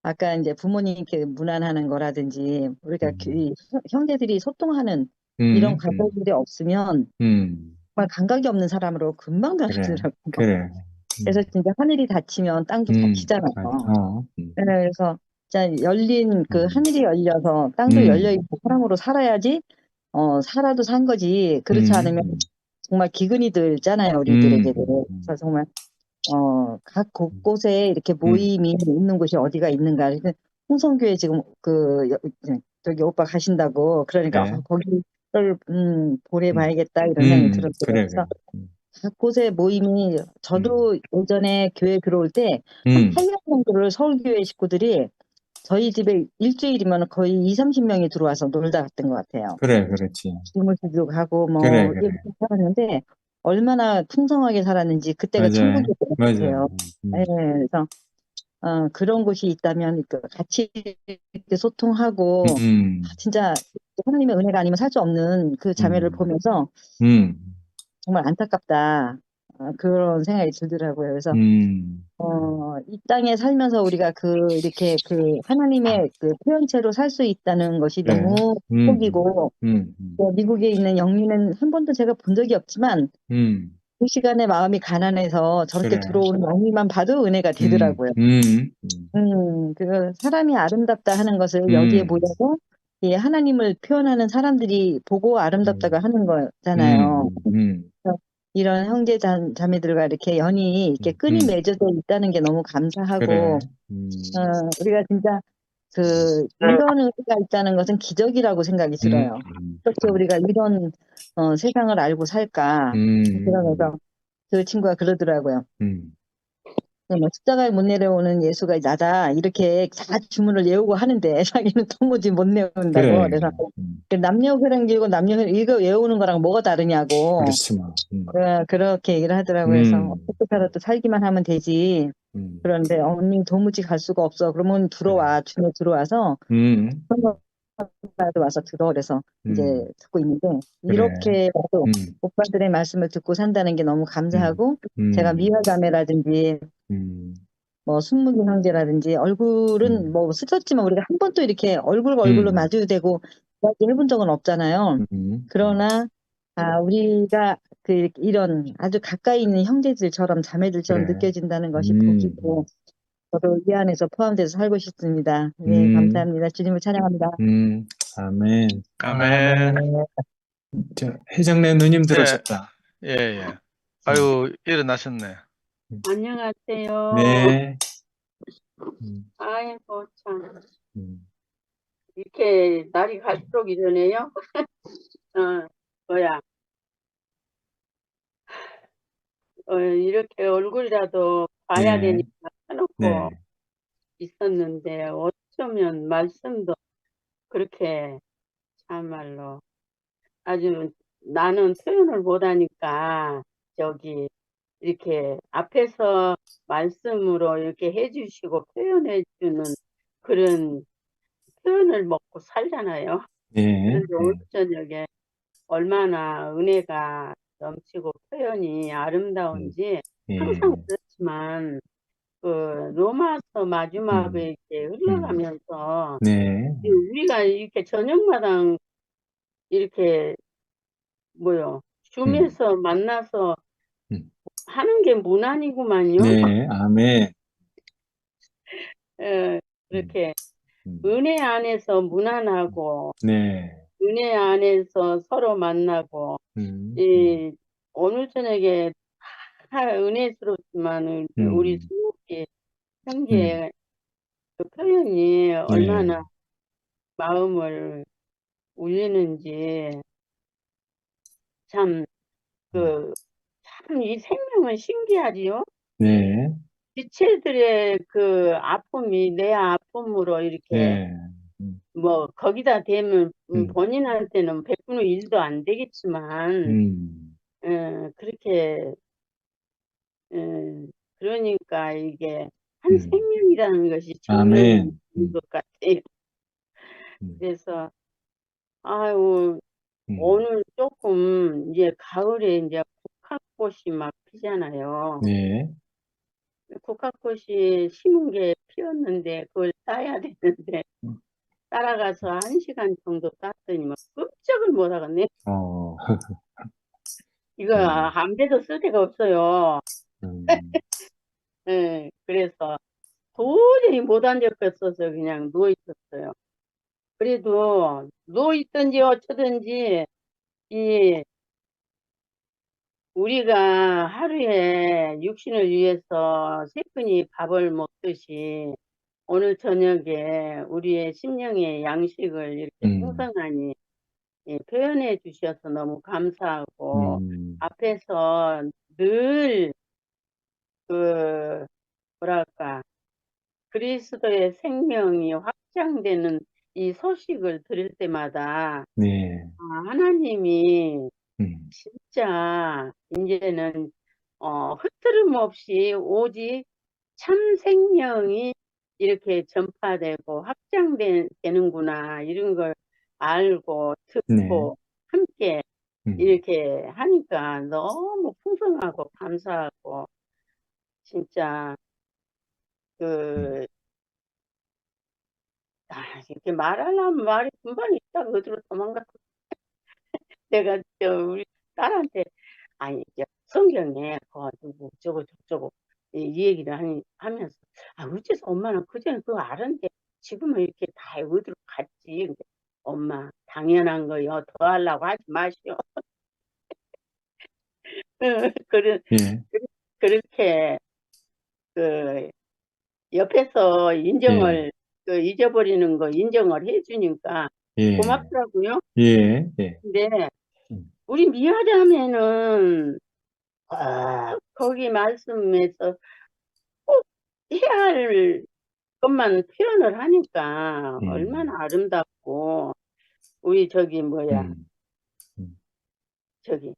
[SPEAKER 4] 아까 이제 부모님께 문안하는 거라든지 우리가 이 형제들이 소통하는 이런 과정들이 없으면 정말 감각이 없는 사람으로 금방
[SPEAKER 5] 그래,
[SPEAKER 4] 변하더라고요.
[SPEAKER 5] 그래.
[SPEAKER 4] 그래서 진짜 하늘이 닫히면 땅도 닫히잖아요. 그래서 진짜 열린 그 하늘이 열려서 땅도 열려 있고 사람으로 살아야지 살아도 산 거지. 그렇지 않으면 정말 기근이 들잖아요, 우리들에게도. 그래서 정말 각 곳곳에 이렇게 모임이 있는 곳이 어디가 있는가. 그래서 홍성교회 지금 저기 오빠 가신다고 그러니까
[SPEAKER 5] 그래.
[SPEAKER 4] 거기를 보내 봐야겠다 이런 생각이 들었어요.
[SPEAKER 5] 그래,
[SPEAKER 4] 그래서
[SPEAKER 5] 그래.
[SPEAKER 4] 각 곳에 모임이 저도 예전에 교회 들어올 때 한 8년 정도를 서울교회 식구들이 저희 집에 일주일이면 거의 2, 30명이 들어와서 놀다 갔던 것 같아요.
[SPEAKER 5] 그래, 그렇지.
[SPEAKER 4] 주무시기도 하고
[SPEAKER 5] 그래,
[SPEAKER 4] 이렇게 살았는데 얼마나 풍성하게 살았는지 그때가
[SPEAKER 5] 맞아요.
[SPEAKER 4] 천국이었던 것
[SPEAKER 5] 맞아.
[SPEAKER 4] 같아요. 예, 그래서 그런 곳이 있다면 같이 이렇게 소통하고 진짜 하나님의 은혜가 아니면 살 수 없는 그 자매를 보면서 정말 안타깝다. 그런 생각이 들더라고요. 그래서
[SPEAKER 5] 음,
[SPEAKER 4] 이 땅에 살면서 우리가 이렇게 하나님의 그 표현체로 살 수 있다는 것이
[SPEAKER 5] 네.
[SPEAKER 4] 너무 축복이고, 미국에 있는 영리는 한 번도 제가 본 적이 없지만,
[SPEAKER 5] 음,
[SPEAKER 4] 그 시간에 마음이 가난해서 저렇게
[SPEAKER 5] 그래.
[SPEAKER 4] 들어오는 영리만 봐도 은혜가 되더라고요. 사람이 아름답다 하는 것을 여기에 모여서 이 하나님을 표현하는 사람들이 보고 아름답다고 하는 거잖아요. 그래서 이런 형제 자매들과 이렇게 이렇게 끈이 맺어져 있다는 게 너무 감사하고,
[SPEAKER 5] 그래.
[SPEAKER 4] 우리가 진짜 이런 의미가 있다는 것은 기적이라고 생각이 들어요. 어떻게 우리가 이런 세상을 알고 살까? 그러면서 그 친구가 그러더라고요. 뭐 십자가에 못 내려오는 예수가 나다 이렇게 다 주문을 외우고 하는데 자기는 도무지 못 외운다고.
[SPEAKER 5] 그래.
[SPEAKER 4] 그래서 남녀회랑기고 이거 외우는 거랑 뭐가 다르냐고.
[SPEAKER 5] 그렇지 뭐.
[SPEAKER 4] 그렇게 얘기를 하더라고요. 그래서 어떻게 살아도 살기만 하면 되지. 그런데 언니 도무지 갈 수가 없어. 그러면 들어와. 주에 들어와서 오빠도 와서 들어. 그래서 이제 듣고 있는데,
[SPEAKER 5] 그래.
[SPEAKER 4] 이렇게라도 오빠들의 말씀을 듣고 산다는 게 너무 감사하고, 제가 미화자매라든지 뭐 순무기 형제라든지 얼굴은 뭐 스쳤지만 우리가 한 번도 이렇게 얼굴과 얼굴로 마주대고 이야기해본 적은 없잖아요. 그러나 우리가 이런 아주 가까이 있는 형제들처럼 자매들처럼
[SPEAKER 5] 그래.
[SPEAKER 4] 느껴진다는 것이 복이고, 저도 이 안에서 포함돼서 살고 싶습니다. 네, 감사합니다. 주님을 찬양합니다.
[SPEAKER 5] 아멘.
[SPEAKER 3] 아멘.
[SPEAKER 5] 저, 회장님 누님
[SPEAKER 3] 네,
[SPEAKER 5] 들어오셨다.
[SPEAKER 3] 예. 아유, 일어나셨네.
[SPEAKER 1] 안녕하세요.
[SPEAKER 5] 네.
[SPEAKER 1] 아이고, 참. 이렇게 날이 갈수록 이러네요. 이렇게 얼굴이라도 봐야
[SPEAKER 5] 네.
[SPEAKER 1] 되니까 해놓고
[SPEAKER 5] 네.
[SPEAKER 1] 있었는데, 어쩌면 말씀도 그렇게 참말로 아주 나는 표현을 못하니까 이렇게 앞에서 말씀으로 이렇게 해주시고 표현해주는 그런 표현을 먹고 살잖아요.
[SPEAKER 5] 네.
[SPEAKER 1] 그런데 오늘 저녁에 얼마나 은혜가 넘치고 표현이 아름다운지 항상
[SPEAKER 5] 네.
[SPEAKER 1] 그렇지만 그 로마서 마지막에 이렇게 흘러가면서
[SPEAKER 5] 네.
[SPEAKER 1] 우리가 이렇게 저녁마당 이렇게 줌에서 만나서 하는 게 문안이구만요.
[SPEAKER 5] 네. 아멘.
[SPEAKER 1] 그렇게 은혜 안에서 문안하고
[SPEAKER 5] 네.
[SPEAKER 1] 은혜 안에서 서로 만나고 오늘 저녁에 은혜스럽지만 우리 수목이 형제 그 표현이 얼마나 마음을 울리는지 참 이 생명은 신기하지요.
[SPEAKER 5] 네.
[SPEAKER 1] 지체들의 그 아픔이 내 아픔으로 이렇게
[SPEAKER 5] 네.
[SPEAKER 1] 뭐 거기다 대면 본인한테는 100분의 1도 안 되겠지만 그렇게 그러니까 이게 한 생명이라는 것이 증명이
[SPEAKER 5] 아멘.
[SPEAKER 1] 되는 것 같아요. 그래서 아유 오늘 조금 이제 가을에 이제 국화꽃이 막 피잖아요.
[SPEAKER 5] 네.
[SPEAKER 1] 국화꽃이 심은 게 피었는데 그걸 따야 되는데 따라가서 1시간 정도 땄더니 막 꼼짝을 못 하겠네. 이거 안돼도 쓸 데가 없어요. 그래서 도저히 못 앉았겠어서 그냥 누워 있었어요. 그래도 누워 있든지 어쩌든지 우리가 하루에 육신을 위해서 세 끼니 밥을 먹듯이 오늘 저녁에 우리의 심령의 양식을 이렇게 풍성하니 표현해 주셔서 너무 감사하고 앞에서 늘 뭐랄까 그리스도의 생명이 확장되는 이 소식을 들을 때마다
[SPEAKER 5] 네.
[SPEAKER 1] 하나님이 진짜 이제는 흐트름 없이 오직 참 생명이 이렇게 전파되고 확장되는구나 이런 걸 알고 듣고 함께 이렇게 하니까 너무 풍성
[SPEAKER 6] 풍성하고 감사하고 진짜 그 이렇게 말하려면 말이 금방 있다가 어디로 도망가. 내가 우리 딸한테 아니 성경에 누구 저거 저거 이 얘기를 하면서 어째서 엄마는 그전에 그거 알았는데 지금은 이렇게 다 어디로 갔지. 근데 엄마 당연한 거요. 더 하려고 하지 마시오.
[SPEAKER 5] 예,
[SPEAKER 6] 그렇게 그 옆에서 인정을 잊어버리는 거 인정을 해주니까
[SPEAKER 5] 예,
[SPEAKER 6] 고맙더라고요.
[SPEAKER 5] 예, 예.
[SPEAKER 6] 근데
[SPEAKER 5] 음.
[SPEAKER 6] 우리 미화자매는 거기 말씀에서 꼭 해야 할 것만 표현을 하니까 얼마나 아름답고 우리 저기 저기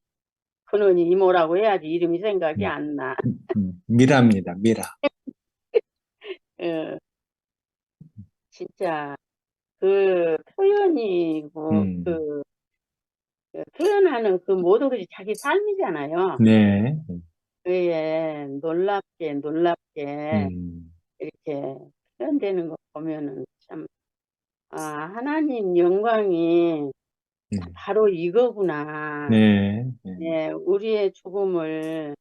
[SPEAKER 6] 큰언니 이모라고 해야지 이름이 생각이 안 나.
[SPEAKER 5] 미라입니다, 미라.
[SPEAKER 6] 진짜 그 표현이고 그 표현하는 그 모든 것이 자기 삶이잖아요.
[SPEAKER 5] 네.
[SPEAKER 6] 그에 놀랍게 이렇게 표현되는 거 보면은 참 하나님 영광이 바로 이거구나.
[SPEAKER 5] 네.
[SPEAKER 6] 예, 우리의 죽음을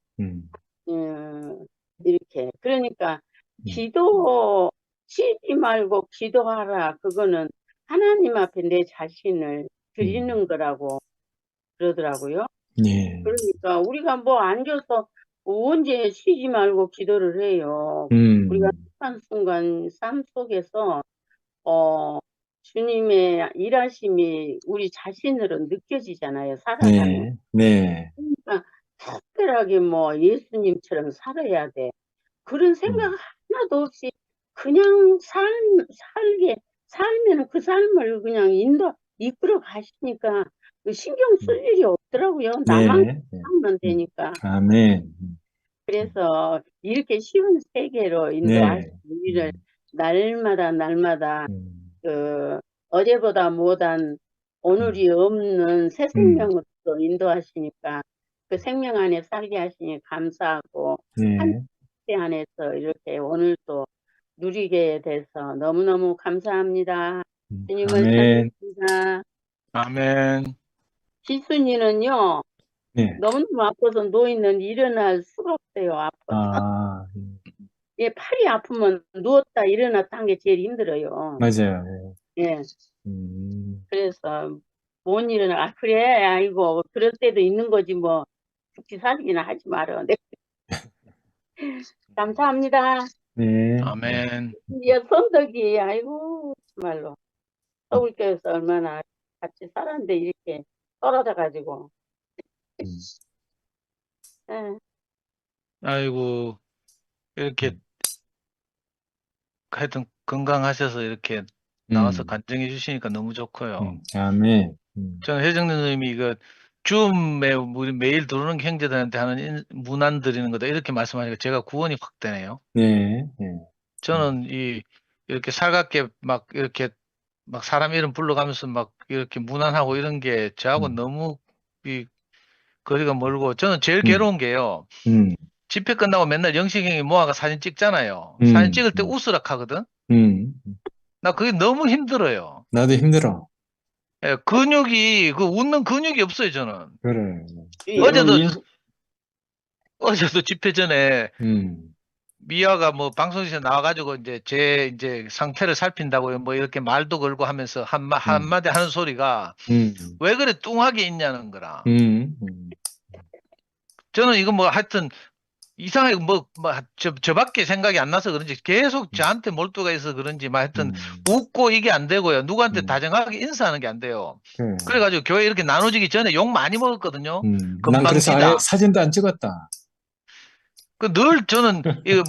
[SPEAKER 6] 이렇게 그러니까 기도 쉬지 말고 기도하라. 그거는 하나님 앞에 내 자신을 드리는 거라고 그러더라고요.
[SPEAKER 5] 예.
[SPEAKER 6] 그러니까 우리가 뭐 앉아서 언제 쉬지 말고 기도를 해요. 우리가 순간순간 삶 속에서 주님의 일하심이 우리 자신으로 느껴지잖아요. 살아가면.
[SPEAKER 5] 네.
[SPEAKER 6] 그러니까 특별하게 뭐 예수님처럼 살아야 돼. 그런 생각 하나도 없이 그냥 살면 그 삶을 그냥 이끌어 가시니까 그 신경 쓸 일이 없더라고요. 나만 하면 되니까.
[SPEAKER 5] 아멘.
[SPEAKER 6] 그래서 이렇게 쉬운 세계로 인도하시는 우리를 날마다 어제보다 못한 오늘이 없는 새 생명으로 인도하시니까 그 생명 안에 살게 하시니 감사하고 한 때 안에서 이렇게 오늘 또 누리게 돼서 너무너무 감사합니다. 주님을
[SPEAKER 5] 아멘.
[SPEAKER 6] 찬양합니다.
[SPEAKER 3] 아멘.
[SPEAKER 6] 지순이는요.
[SPEAKER 5] 네.
[SPEAKER 6] 너무너무 아파서 누워있는데 일어날 수가 없어요. 아파서. 예, 팔이 아프면 누웠다 일어났다 한 게 제일 힘들어요.
[SPEAKER 5] 맞아요.
[SPEAKER 6] 예. 그래서 못 일어나. 그래, 아이고, 그럴 때도 있는 거지 뭐. 죽지 살기나 하지 말어. 네. 감사합니다.
[SPEAKER 5] 네.
[SPEAKER 3] 아멘.
[SPEAKER 6] 선덕이, 아이고, 정말로. 서울교회에서 얼마나 같이 살았는데 이렇게 떨어져가지고. 예.
[SPEAKER 3] 아이고, 이렇게 하여튼 건강하셔서 이렇게 나와서 간증해 주시니까 너무 좋고요.
[SPEAKER 5] 아멘.
[SPEAKER 3] 저는 혜정 누님이 이거 줌에 우리 매일 들어오는 형제들한테 하는 문안 드리는 거다 이렇게 말씀하니까 제가 구원이 확 되네요.
[SPEAKER 5] 네.
[SPEAKER 3] 저는 이렇게 살갑게 막 이렇게 막 사람 이름 불러가면서 막 이렇게 문안하고 이런 게 저하고 너무 거리가 멀고 저는 제일 괴로운 게요. 집회 끝나고 맨날 영식 형이 모아가 사진 찍잖아요. 사진 찍을 때 웃으라 하거든. 나 그게 너무 힘들어요.
[SPEAKER 5] 나도 힘들어.
[SPEAKER 3] 예, 근육이 웃는 근육이 없어요 저는.
[SPEAKER 5] 그래.
[SPEAKER 3] 어제도 집회 전에 미아가 뭐 방송에서 나와가지고 이제 상태를 살핀다고 뭐 이렇게 말도 걸고 하면서 한마디 하는 소리가 왜 그래 뚱하게 있냐는 거라. 저는 이거 뭐 하여튼 이상하게 저밖에 생각이 안 나서 그런지 계속 저한테 몰두가 있어 그런지 뭐 하여튼 웃고 이게 안 되고요. 누구한테 다정하게 인사하는 게 안 돼요. 그래가지고 교회 이렇게 나눠지기 전에 욕 많이 먹었거든요.
[SPEAKER 5] 난 그래서 아예 사진도 안 찍었다.
[SPEAKER 3] 늘 저는 이거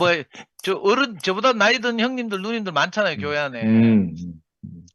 [SPEAKER 3] 저보다 나이 든 형님들 누님들 많잖아요 교회 안에.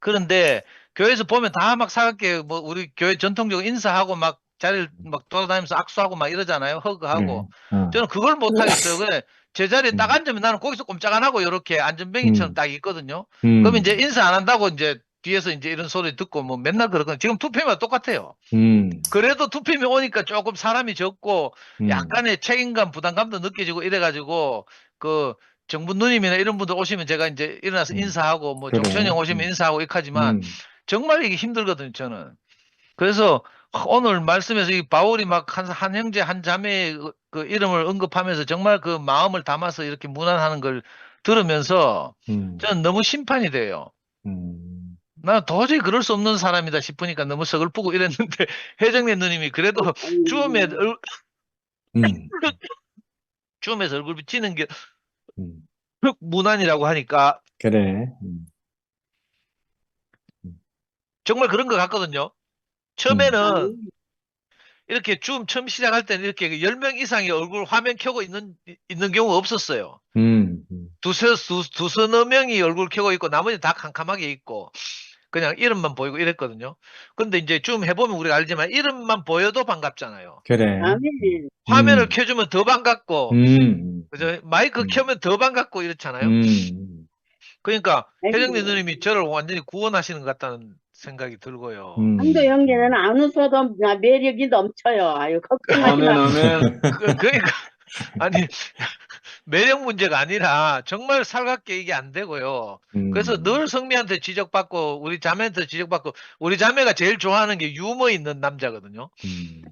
[SPEAKER 3] 그런데 교회에서 보면 다 막 사갑게 뭐 우리 교회 전통적으로 인사하고 막 자리를 막 돌아다니면서 악수하고 막 이러잖아요. 허그하고. 저는 그걸 못 하겠어요. 그래 제 자리에 딱 앉으면 나는 거기서 꼼짝 안 하고 이렇게 안전뱅이처럼 딱 있거든요. 그럼 이제 인사 안 한다고 이제 뒤에서 이제 이런 소리 듣고 뭐 맨날 그러거든요. 지금 투표만 똑같아요.
[SPEAKER 5] 음,
[SPEAKER 3] 그래도 투표이 오니까 조금 사람이 적고
[SPEAKER 5] 음,
[SPEAKER 3] 약간의 책임감, 부담감도 느껴지고 이래가지고 그 정부 누님이나 이런 분들 오시면 제가 이제 일어나서
[SPEAKER 5] 음,
[SPEAKER 3] 인사하고 뭐
[SPEAKER 5] 그래.
[SPEAKER 3] 종천형 오시면 인사하고 이렇게 하지만
[SPEAKER 5] 음,
[SPEAKER 3] 정말 이게 힘들거든요, 저는. 그래서 오늘 말씀에서 이 바울이 막 한 형제 한 자매의 그 이름을 언급하면서 정말 그 마음을 담아서 이렇게 문안하는 걸 들으면서
[SPEAKER 5] 음,
[SPEAKER 3] 저는 너무 심판이 돼요.
[SPEAKER 5] 음,
[SPEAKER 3] 나 도저히 그럴 수 없는 사람이다 싶으니까 너무 서글프고 이랬는데 혜정님 누님이 그래도 주음에
[SPEAKER 5] 음,
[SPEAKER 3] 주음에서 얼굴 비치는 게
[SPEAKER 5] 음,
[SPEAKER 3] 문안이라고 하니까
[SPEAKER 5] 그래.
[SPEAKER 3] 정말 그런 것 같거든요.
[SPEAKER 5] 음,
[SPEAKER 3] 처음에는 이렇게 줌 처음 시작할 때는 이렇게 10명 이상의 얼굴 화면 켜고 있는 경우가 없었어요.
[SPEAKER 5] 음, 음,
[SPEAKER 3] 두서너 명이 얼굴 켜고 있고 나머지 다 캄캄하게 있고 그냥 이름만 보이고 이랬거든요. 근데 이제 줌 해보면 우리가 알지만 이름만 보여도 반갑잖아요.
[SPEAKER 5] 그래.
[SPEAKER 6] 아멘.
[SPEAKER 3] 화면을
[SPEAKER 5] 음,
[SPEAKER 3] 켜주면 더 반갑고
[SPEAKER 5] 음,
[SPEAKER 3] 그죠? 마이크
[SPEAKER 5] 음,
[SPEAKER 3] 켜면 더 반갑고 이렇잖아요.
[SPEAKER 5] 음,
[SPEAKER 3] 그러니까 혜정님
[SPEAKER 6] 아이고,
[SPEAKER 3] 누님이 저를 완전히 구원하시는 것 같다는 생각이 들고요.
[SPEAKER 6] 한도 형제는 안 웃어도 매력이 넘쳐요. 아유, 걱정하지
[SPEAKER 2] 아멘,
[SPEAKER 6] 마.
[SPEAKER 2] 아멘.
[SPEAKER 3] 그러니까 아니 매력 문제가 아니라 정말 살갑게 이게 안 되고요. 그래서
[SPEAKER 5] 음,
[SPEAKER 3] 늘 성미한테 지적받고 우리 자매한테 지적받고 우리 자매가 제일 좋아하는 게 유머 있는 남자거든요.
[SPEAKER 5] 음,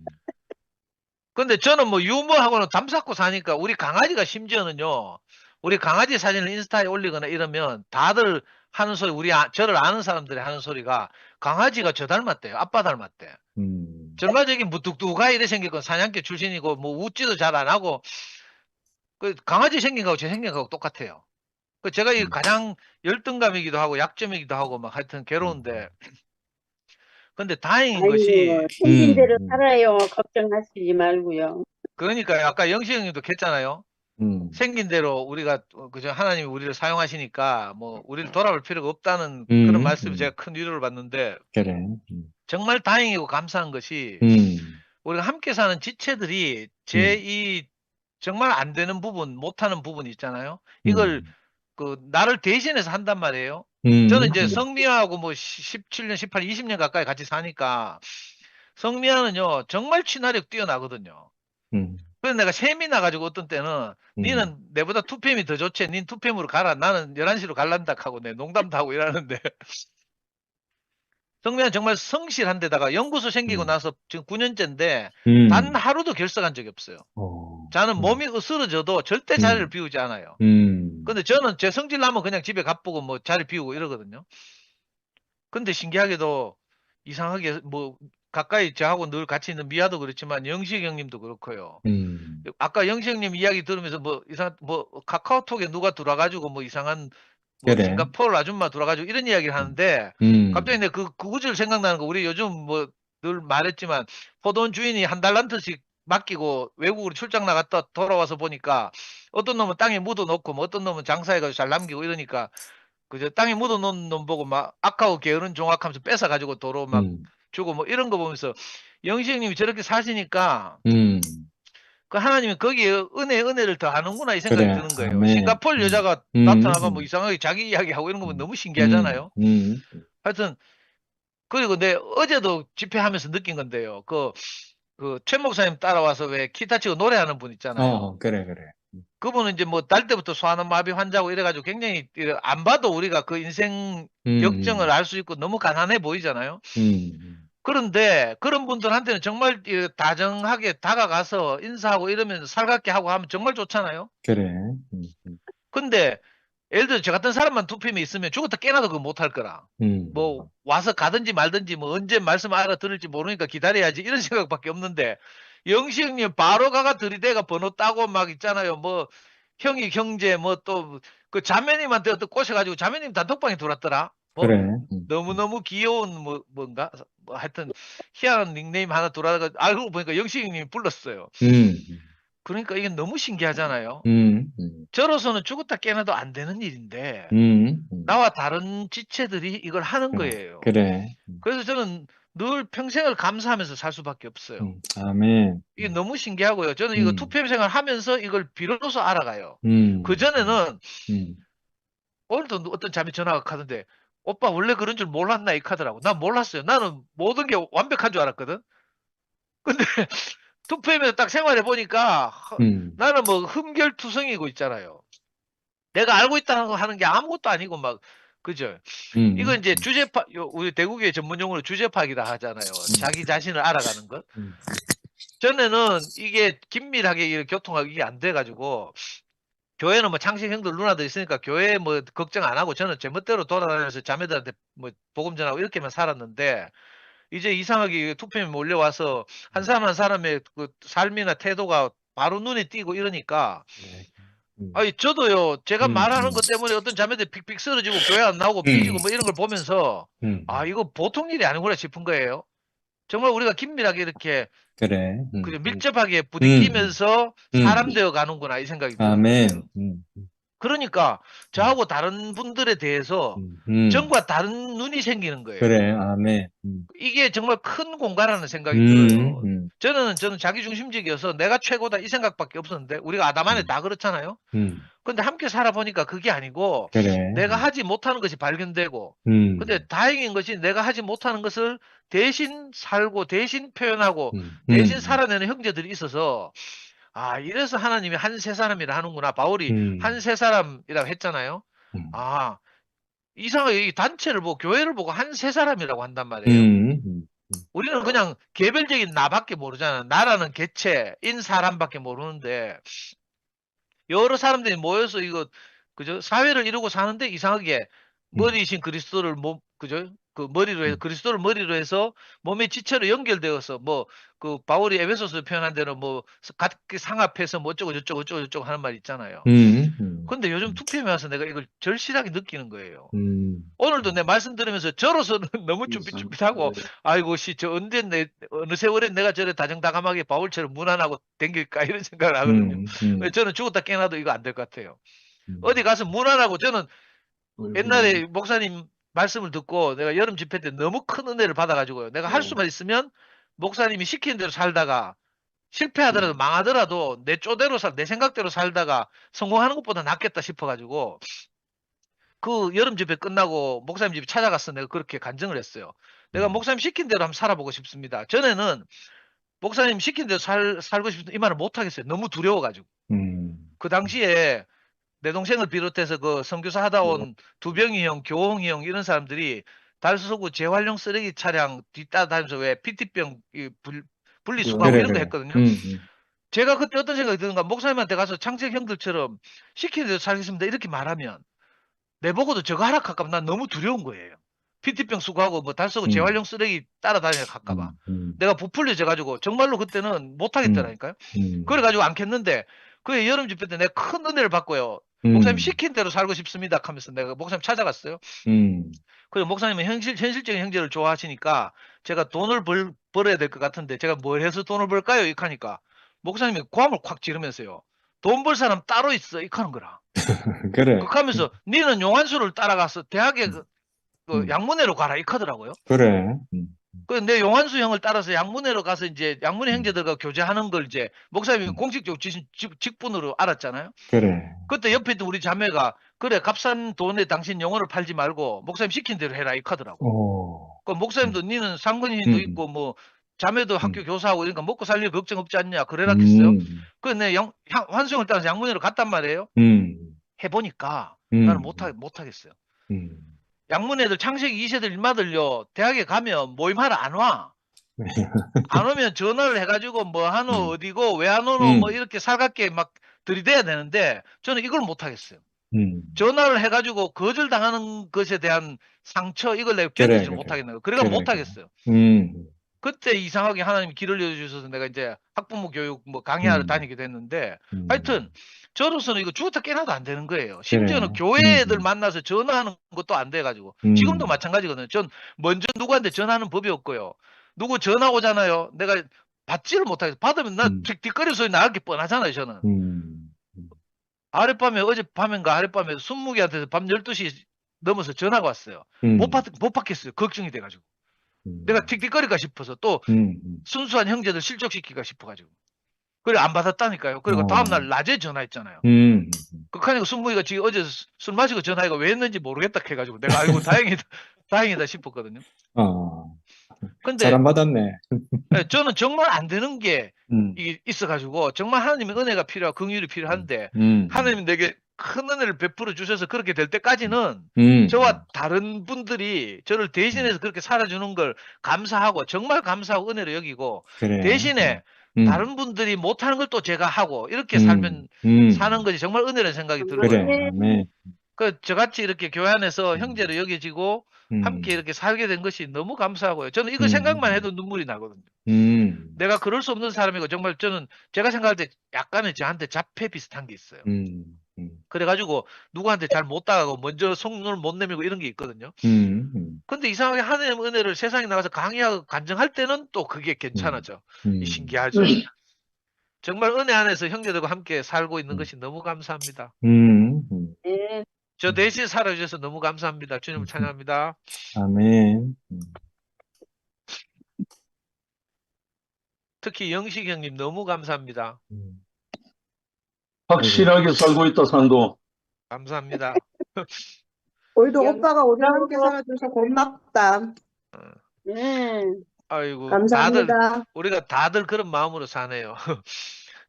[SPEAKER 3] 근데 저는 뭐 유머하고는 담쌓고 사니까 우리 강아지가 심지어는요. 우리 강아지 사진을 인스타에 올리거나 이러면 다들 하는 소리 저를 아는 사람들이 하는 소리가 강아지가 저 닮았대요. 아빠 닮았대. 절마저기 무뚝뚝하게 이래 생기고 사냥개 출신이고 뭐 웃지도 잘 안 하고 그 강아지 생긴 거하고 제 생긴 거하고 똑같아요. 그 제가 이 가장 열등감이기도 하고 약점이기도 하고 막 하여튼 괴로운데 근데 다행인
[SPEAKER 6] 아이고,
[SPEAKER 3] 것이
[SPEAKER 6] 생긴 대로 살아요. 걱정하시지 말고요.
[SPEAKER 3] 그러니까 아까 영식 형님도 했잖아요.
[SPEAKER 5] 음,
[SPEAKER 3] 생긴 대로 우리가 그저 하나님이 우리를 사용하시니까 뭐 우리를 돌아볼 필요가 없다는 그런 말씀을 제가 큰 위로를 받는데
[SPEAKER 5] 그래.
[SPEAKER 3] 정말 다행이고 감사한 것이 우리가 함께 사는 지체들이 제 이 정말 안 되는 부분, 못하는 부분 있잖아요. 이걸 그 나를 대신해서 한단 말이에요. 저는 이제 성미아하고 뭐 17년, 18, 20년 가까이 같이 사니까 성미아는요 정말 친화력 뛰어나거든요. 그래서 내가 셈이 나가지고 어떤 때는 니는 내보다 투팸이 더 좋지. 닌 투팸으로 가라. 나는 11시로 갈란다 하고 내 농담도 하고 이러는데 성미아는 정말 성실한 데다가 연구소 생기고 나서 지금 9년째인데 단 하루도 결석한 적이 없어요. 자는 몸이 으스러져도 절대 자리를 비우지 않아요. 근데 저는 제 성질 나면 그냥 집에 가쁘고 뭐 자리 비우고 이러거든요. 근데 신기하게도 이상하게 뭐 가까이 저하고 늘 같이 있는 미아도 그렇지만 영식 형님도 그렇고요. 아까 영식 형님 이야기 들으면서 뭐 카카오톡에 누가 들어와가지고 뭐 이상한 뭐
[SPEAKER 5] 그래.
[SPEAKER 3] 싱가포르 아줌마 들어와가지고 이런 이야기를 하는데 갑자기 내 그 구절 생각나는 거 우리 요즘 뭐 늘 말했지만 포돈 주인이 한 달란트씩 맡기고 외국으로 출장 나갔다 돌아와서 보니까 어떤 놈은 땅에 묻어놓고 뭐 어떤 놈은 장사해가지고 잘 남기고 이러니까 그저 땅에 묻어놓은 놈 보고 막 아까워 게으른 종악하면서 뺏어가지고 도로 막 주고 뭐 이런 거 보면서 영식 형님이 저렇게 사시니까 그 하나님이 거기에 은혜를 더 하는구나 이 생각이
[SPEAKER 5] 그래.
[SPEAKER 3] 드는 거예요.
[SPEAKER 5] 아멘.
[SPEAKER 3] 싱가포르 여자가 나타나가 뭐 이상하게 자기 이야기하고 이런 거 보면 너무 신기하잖아요. 하여튼 그리고 내 어제도 집회하면서 느낀 건데요. 최 목사님 따라와서 왜 기타 치고 노래하는 분 있잖아요.
[SPEAKER 5] 그래.
[SPEAKER 3] 그분은 이제 뭐 날 때부터 소아는 마비 환자고 이래가지고 굉장히 안 봐도 우리가 그 인생 역정을 알 수 있고 너무 가난해 보이잖아요. 그런데 그런 분들한테는 정말 다정하게 다가가서 인사하고 이러면 살갑게 하고 하면 정말 좋잖아요.
[SPEAKER 5] 그래.
[SPEAKER 3] 근데 예를 들어 저 같은 사람만 투표에 있으면 죽었다 깨나도 그거 못할 거라. 뭐 와서 가든지 말든지 뭐 언제 말씀 알아들을지 모르니까 기다려야지 이런 생각밖에 없는데 영시 형님 바로 가가 들이대가 번호 따고 막 있잖아요. 뭐 형이 형제 뭐 또 그 자매님한테 어떤 꼬셔가지고 자매님 단톡방에 들어왔더라. 뭐
[SPEAKER 5] 그래.
[SPEAKER 3] 너무너무 귀여운 뭔가 뭐 하여튼 희한한 닉네임 하나 들어와가지고 알고 보니까 영시 형님이 불렀어요. 그러니까 이게 너무 신기하잖아요. 저로서는 죽었다 깨나도 안 되는 일인데 나와 다른 지체들이 이걸 하는 거예요.
[SPEAKER 5] 그래.
[SPEAKER 3] 그래서 저는 늘 평생을 감사하면서 살 수밖에 없어요.
[SPEAKER 5] 아멘.
[SPEAKER 3] 이게 너무 신기하고요. 저는 이거 투표 생활 하면서 이걸 비로소 알아가요. 그전에는 오늘도 어떤 자매 전화가 가던데 오빠 원래 그런 줄 몰랐나 이 카더라고. 난 몰랐어요. 나는 모든 게 완벽한 줄 알았거든. 근데 투표하면서 딱 생활해 보니까 나는 뭐 흠결투성이고 있잖아요. 내가 알고 있다는 거 하는 게 아무것도 아니고 막 그죠? 이거 이제 주제파 우리 대구교회 전문 용어로 주제파기다 하잖아요. 자기 자신을 알아가는 것. 전에는 이게 긴밀하게 이렇게 교통하기 이게 안 돼가지고 교회는 뭐 창식 형들 누나들 있으니까 교회 뭐 걱정 안 하고 저는 제 멋대로 돌아다니면서 자매들한테 뭐 복음 전하고 이렇게만 살았는데 이제 이상하게 투표에 몰려와서 한 사람 한 사람의 그 삶이나 태도가 바로 눈에 띄고 이러니까 아니 저도요 제가 말하는 것 때문에 어떤 자매들 픽픽 쓰러지고 교회 안 나오고 삐지고 뭐 이런 걸 보면서 아 이거 보통 일이 아니구나 싶은 거예요. 정말 우리가 긴밀하게 이렇게
[SPEAKER 5] 그래.
[SPEAKER 3] 그 밀접하게 부딪히면서 사람 되어 가는구나 이 생각이 들어요.
[SPEAKER 5] 아멘.
[SPEAKER 3] 그러니까 저하고 다른 분들에 대해서 전과 다른 눈이 생기는 거예요.
[SPEAKER 5] 그래. 아멘.
[SPEAKER 3] 이게 정말 큰 공간이라는 생각이 들어요. 저는 자기중심적이어서 내가 최고다 이 생각밖에 없었는데 우리가 아담 안에 다 그렇잖아요. 근데 함께 살아보니까 그게 아니고
[SPEAKER 5] 그래.
[SPEAKER 3] 내가 하지 못하는 것이 발견되고 근데 다행인 것이 내가 하지 못하는 것을 대신 살고 대신 표현하고 대신 살아내는 형제들이 있어서 아 이래서 하나님이 한 세 사람이라 하는구나. 바울이 한 세 사람이라고 했잖아요. 아 이상하게 이 단체를 보고 교회를 보고 한 세 사람이라고 한단 말이에요. 우리는 그냥 개별적인 나밖에 모르잖아. 나라는 개체인 사람밖에 모르는데 여러 사람들이 모여서 이거 그죠? 사회를 이루고 사는데 이상하게 머리이신 그리스도를 그죠? 그 머리로 해서 그리스도를 머리로 해서 몸의 지체로 연결되어서 뭐 그 바울이 에베소서 표현한 대로 뭐 각기 상합해서 뭐 어쩌고 저쩌고 하는 말 있잖아요. 근데 요즘 투표에 와서 내가 이걸 절실하게 느끼는 거예요. 오늘도 내 말씀 들으면서 저로서는 너무 쭈삣쭈삣하고 아이고 저 언제 어느 세월에 내가 저래 다정다감하게 바울처럼 무난하고 댕길까 이런 생각을 하거든요. 저는 죽었다 깨어나도 이거 안 될 것 같아요. 어디 가서 무난하고 저는 옛날에 목사님 말씀을 듣고 내가 여름 집회 때 너무 큰 은혜를 받아가지고요. 내가 할 수만 있으면 목사님이 시키는 대로 살다가 실패하더라도 망하더라도 내 쪼대로 내 생각대로 살다가 성공하는 것보다 낫겠다 싶어가지고 그 여름 집회 끝나고 목사님 집에 찾아가서 내가 그렇게 간증을 했어요. 내가 목사님 시킨 대로 한번 살아보고 싶습니다. 전에는 목사님 시킨 대로 살고 싶다 이 말을 못 하겠어요. 너무 두려워가지고. 그 당시에 내 동생을 비롯해서 그 선교사 하다 온 두병이 형, 교홍이 형 이런 사람들이 달서구 재활용 쓰레기 차량 뒤따라다니면서 왜 PT병 분리수거하고 이런 거 했거든요. 제가 그때 어떤 생각이 드는가 목사님한테 가서 창책 형들처럼 시키는 대로 살겠습니다 이렇게 말하면 내보고도 저거 하라 할까봐 난 너무 두려운 거예요. PT병 수거하고 뭐 달서구 재활용 쓰레기 따라다니라 할까봐. 내가 부풀려져 가지고 정말로 그때는 못 하겠더라니까요. 그래가지고 안 켰는데 그 여름 집회 때 내가 큰 은혜를 받고요. 목사님 시킨 대로 살고 싶습니다 하면서 내가 목사님 찾아갔어요. 그리고 목사님은 현실적인 형제를 좋아하시니까 제가 돈을 벌어야 될 것 같은데 제가 뭘 해서 돈을 벌까요? 이렇게 하니까 목사님이 고함을 콱 지르면서요. 돈 벌 사람 따로 있어 이렇게 하는 거라.
[SPEAKER 5] 그래.
[SPEAKER 3] 그렇게 하면서 니는 용환수를 따라가서 대학에 그 양문회로 가라 이렇게 하더라고요.
[SPEAKER 5] 그래.
[SPEAKER 3] 그 내 용환수 형을 따라서 양문회로 가서 이제 양문회 형제들과 교제하는 걸 이제 목사님이 공식적으로 주신 직분으로 알았잖아요.
[SPEAKER 5] 그래.
[SPEAKER 3] 그때 옆에 있던 우리 자매가 그래 값싼 돈에 당신 영혼을 팔지 말고 목사님 시킨 대로 해라 이렇게 하더라고. 그 목사님도 니는 상근인도 있고 뭐 자매도 학교 교사하고 그러니까 먹고 살릴 걱정 없지 않냐 그래라 했어요. 그래서 내 환수형을 따라서 양문회로 갔단 말이에요. 해보니까 나는 못하겠어요. 양문 애들 창세기 2세들 일마들요 대학에 가면 모임하러 안 와. 안 오면 전화를 해가지고 뭐 하노 어디고 왜 안 오노 뭐 이렇게 살갑게 막 들이대야 되는데 저는 이걸 못하겠어요. 전화를 해가지고 거절당하는 것에 대한 상처 이걸 내가 견디지 못하겠는 거예요. 그러니까 못하겠어요. 그때 이상하게 하나님이 길을 열어주셔서 내가 이제 학부모 교육 뭐 강의하러 다니게 됐는데 하여튼 저로서는 이거 죽었다 깨어나도 안 되는 거예요. 심지어는 교회 애들 만나서 전화하는 것도 안 돼가지고 지금도 마찬가지거든요. 전 먼저 누구한테 전화하는 법이 없고요. 누구 전화 오잖아요. 내가 받지를 못하겠어요. 받으면 나 뒷거리 소리 나갈 게 뻔하잖아요. 저는. 어젯밤에 20개한테 밤 12시 넘어서 전화가 왔어요. 못 받겠어요. 걱정이 돼가지고. 내가 틱틱거릴까 싶어서 또 순수한 형제들 실족시킬까 싶어가지고. 그래 안 받았다니까요. 그리고
[SPEAKER 5] 어.
[SPEAKER 3] 다음날 낮에 전화했잖아요.
[SPEAKER 5] 음.
[SPEAKER 3] 그러니까 순무이가 지금 어제 술 마시고 전화해가 왜 했는지 모르겠다 해가지고 내가 아이고 다행이다 싶었거든요.
[SPEAKER 5] 어. 잘
[SPEAKER 3] 근데
[SPEAKER 5] 안 받았네.
[SPEAKER 3] 예, 저는 정말 안 되는 게
[SPEAKER 5] 음.
[SPEAKER 3] 이게 있어가지고 정말 하나님의 은혜가 필요하고 긍휼이 필요한데
[SPEAKER 5] 음.
[SPEAKER 3] 하나님이 내게 큰 은혜를 베풀어 주셔서 그렇게 될 때까지는
[SPEAKER 5] 음.
[SPEAKER 3] 저와 다른 분들이 저를 대신해서 그렇게 살아주는 걸 감사하고 정말 감사하고 은혜로 여기고
[SPEAKER 5] 그래.
[SPEAKER 3] 대신에
[SPEAKER 5] 음.
[SPEAKER 3] 다른 분들이 못하는 걸 또 제가 하고 이렇게
[SPEAKER 5] 음.
[SPEAKER 3] 살면
[SPEAKER 5] 음.
[SPEAKER 3] 사는 것이 정말 은혜라는 생각이 들어요.
[SPEAKER 5] 그래. 아멘.
[SPEAKER 3] 그 저같이 이렇게 교회 안에서 형제로 여겨지고
[SPEAKER 5] 음.
[SPEAKER 3] 함께 이렇게 살게 된 것이 너무 감사하고요. 저는 이거
[SPEAKER 5] 음.
[SPEAKER 3] 생각만 해도 눈물이 나거든요.
[SPEAKER 5] 음.
[SPEAKER 3] 내가 그럴 수 없는 사람이고 정말 저는 제가 생각할 때 약간의 저한테 자폐 비슷한 게 있어요.
[SPEAKER 5] 음. 음.
[SPEAKER 3] 그래가지고 누구한테 잘 못 다가가고 먼저 속눈을 못 내밀고 이런 게 있거든요.
[SPEAKER 5] 음.
[SPEAKER 3] 근데 이상하게 하나님의 은혜를 세상에 나가서 강의하고 간증할 때는 또 그게 괜찮아져.
[SPEAKER 5] 음.
[SPEAKER 3] 신기하죠. 정말 은혜 안에서 형제들과 함께 살고 있는 것이 너무 감사합니다.
[SPEAKER 5] 음.
[SPEAKER 6] 네.
[SPEAKER 3] 저 대신 살아주셔서 너무 감사합니다. 주님을 찬양합니다.
[SPEAKER 5] 아멘.
[SPEAKER 3] 특히 영식 형님 너무 감사합니다.
[SPEAKER 2] 확실하게 살고 있다, 상도.
[SPEAKER 3] 감사합니다.
[SPEAKER 7] 우리도
[SPEAKER 6] 영-
[SPEAKER 7] 오빠가 우리와 함께 살아줘서 고맙다.
[SPEAKER 6] 네.
[SPEAKER 3] 아이고,
[SPEAKER 7] 감사합니다.
[SPEAKER 3] 우리가 다들 그런 마음으로 사네요.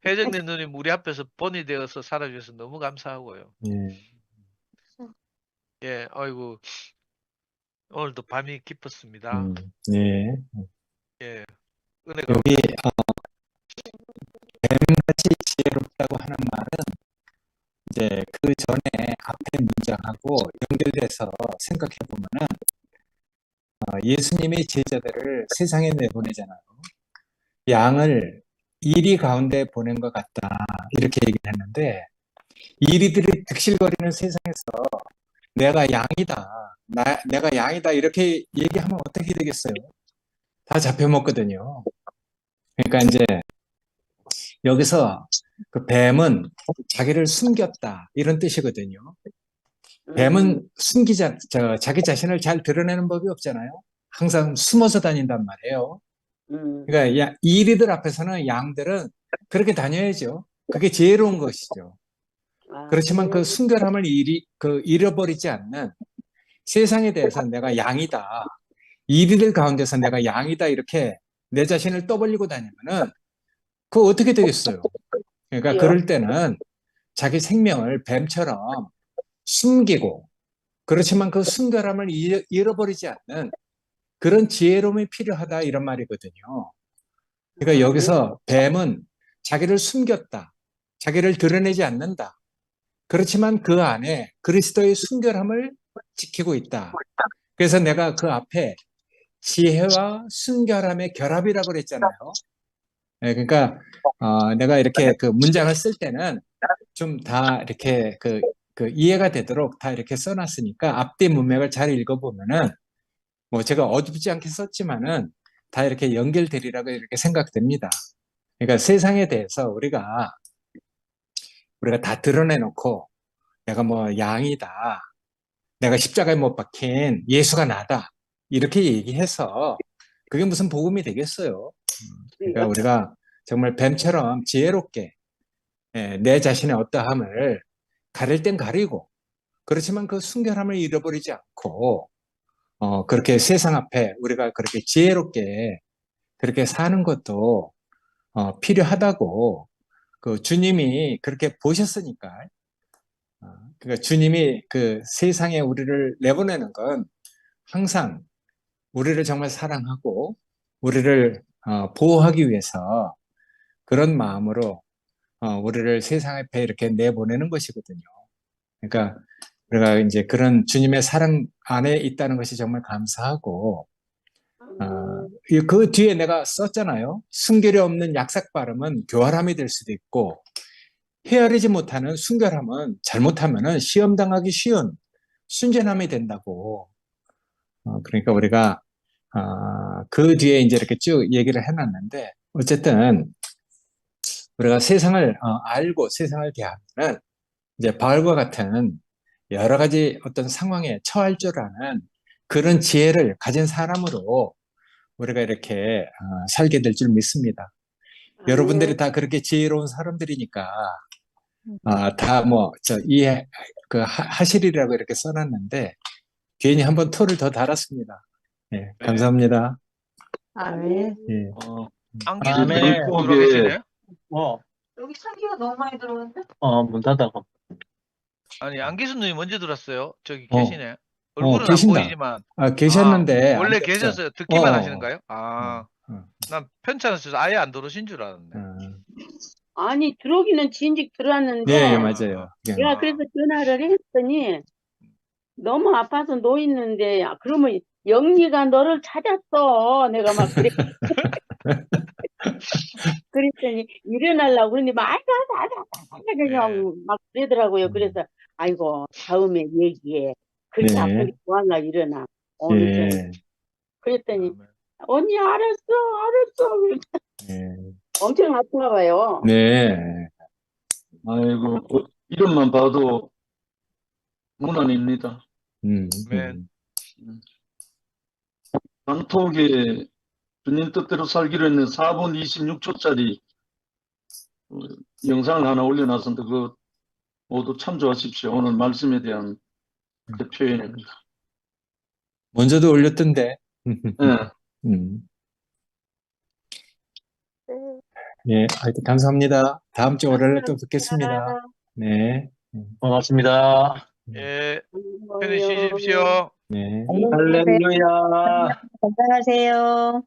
[SPEAKER 3] 혜정님 누님 우리 앞에서 본이 되어서 살아주셔서 너무 감사하고요.
[SPEAKER 5] 예.
[SPEAKER 3] 예, 아이고, 오늘도 밤이 깊었습니다.
[SPEAKER 5] 예.
[SPEAKER 3] 예, 은혜가
[SPEAKER 5] 여기 뱀같이 지혜롭다고 하는 말은 이제 그 전에 앞에 문장하고 연결돼서 생각해 보면은 예수님이 제자들을 세상에 내보내잖아요. 양을 이리 가운데 보낸 것 같다 이렇게 얘기를 했는데 이리들이 득실거리는 세상에서 내가 양이다, 내가 양이다 이렇게 얘기하면 어떻게 되겠어요? 다 잡혀먹거든요. 그러니까 이제 여기서 그 뱀은 자기를 숨겼다 이런 뜻이거든요. 뱀은 자기 자신을 잘 드러내는 법이 없잖아요. 항상 숨어서 다닌단 말이에요. 그러니까 이리들 앞에서는 양들은 그렇게 다녀야죠. 그게 지혜로운 것이죠. 그렇지만 그 순결함을 잃어버리지 않는 세상에 대해서 내가 양이다. 이리들 가운데서 내가 양이다 이렇게 내 자신을 떠벌리고 다니면은 그거 어떻게 되겠어요? 그러니까 그럴 때는 자기 생명을 뱀처럼 숨기고 그렇지만 그 순결함을 잃어버리지 않는 그런 지혜로움이 필요하다 이런 말이거든요. 그러니까 여기서 뱀은 자기를 숨겼다. 자기를 드러내지 않는다. 그렇지만 그 안에 그리스도의 순결함을 지키고 있다. 그래서 내가 그 앞에 지혜와 순결함의 결합이라고 그랬잖아요. 네, 그러니까 내가 이렇게 그 문장을 쓸 때는 좀 다 이렇게 그 이해가 되도록 다 이렇게 써놨으니까 앞뒤 문맥을 잘 읽어보면은 뭐 제가 어둡지 않게 썼지만은 다 이렇게 연결되리라고 이렇게 생각됩니다. 그러니까 세상에 대해서 우리가 다 드러내놓고 내가 뭐 양이다, 내가 십자가에 못 박힌 예수가 나다 이렇게 얘기해서 그게 무슨 복음이 되겠어요? 그러니까 우리가 정말 뱀처럼 지혜롭게 내 자신의 어떠함을 가릴 땐 가리고 그렇지만 그 순결함을 잃어버리지 않고 그렇게 세상 앞에 우리가 그렇게 지혜롭게 그렇게 사는 것도 필요하다고 그 주님이 그렇게 보셨으니까 그러니까 주님이 그 세상에 우리를 내보내는 건 항상 우리를 정말 사랑하고 우리를 보호하기 위해서 그런 마음으로 우리를 세상 앞에 이렇게 내보내는 것이거든요. 그러니까 우리가 이제 그런 주님의 사랑 안에 있다는 것이 정말 감사하고 그 뒤에 내가 썼잖아요. 순결이 없는 약삭 발음은 교활함이 될 수도 있고 헤아리지 못하는 순결함은 잘못하면은 시험 당하기 쉬운 순전함이 된다고. 그러니까 우리가 그 뒤에 이제 이렇게 쭉 얘기를 해놨는데 어쨌든 우리가 세상을 알고 세상을 대하면 이제 바울과 같은 여러 가지 어떤 상황에 처할 줄 아는 그런 지혜를 가진 사람으로 우리가 이렇게 살게 될 줄 믿습니다. 여러분들이 다 그렇게 지혜로운 사람들이니까 다 뭐 이해 하시리라고 이렇게 써놨는데 괜히 한번 토를 더 달았습니다. 예, 감사합니다.
[SPEAKER 1] 아멘.
[SPEAKER 5] 예.
[SPEAKER 3] 안기수님
[SPEAKER 2] 아멘.
[SPEAKER 3] 들어와 계시네?
[SPEAKER 7] 여기 참기가 너무 많이 들어오는데?
[SPEAKER 8] 문 닫아고.
[SPEAKER 3] 아니, 안기수님 먼저 들었어요. 저기 계시네. 얼굴은 안
[SPEAKER 5] 계신다.
[SPEAKER 3] 보이지만.
[SPEAKER 5] 계셨는데 안
[SPEAKER 3] 원래
[SPEAKER 5] 됐어.
[SPEAKER 3] 계셨어요. 듣기만
[SPEAKER 5] 어.
[SPEAKER 3] 하시는가요? 난 편찮으셔서 아예 안 들어오신 줄 알았네.
[SPEAKER 6] 아니, 들어오기는 진즉 들어왔는데,
[SPEAKER 5] 네, 맞아요.
[SPEAKER 6] 내가 그래서 전화를 했더니, 너무 아파서 누워있는데, 그러면 영리가 너를 찾았어. 내가 막 그래. 그랬더니, 일어나려고 그러는데, 막, 그냥 막 그러더라고요. 그래서, 아이고, 다음에 얘기해. 그렇게
[SPEAKER 5] 네.
[SPEAKER 6] 아프게 뭐하려 일어나. 오늘
[SPEAKER 5] 예.
[SPEAKER 6] 그랬더니, 언니, 알았어.
[SPEAKER 5] 예.
[SPEAKER 6] 엄청 아픈가 봐요.
[SPEAKER 5] 네.
[SPEAKER 2] 아이고, 이름만 봐도 문안입니다.
[SPEAKER 3] 아멘.
[SPEAKER 2] 단톡에 주님 뜻대로 살기로 했는 4분 26초짜리 영상을 하나 올려놨었는데 그거 모두 참조하십시오. 오늘 말씀에 대한 그 표현입니다.
[SPEAKER 5] 먼저도 올렸던데.
[SPEAKER 2] 네.
[SPEAKER 5] 예, 하여튼 감사합니다. 다음 주 월요일에 또 뵙겠습니다. 네.
[SPEAKER 8] 고맙습니다.
[SPEAKER 3] 예, 편히 쉬십시오.
[SPEAKER 5] 네.
[SPEAKER 8] 할렐루야.
[SPEAKER 4] 건강하세요.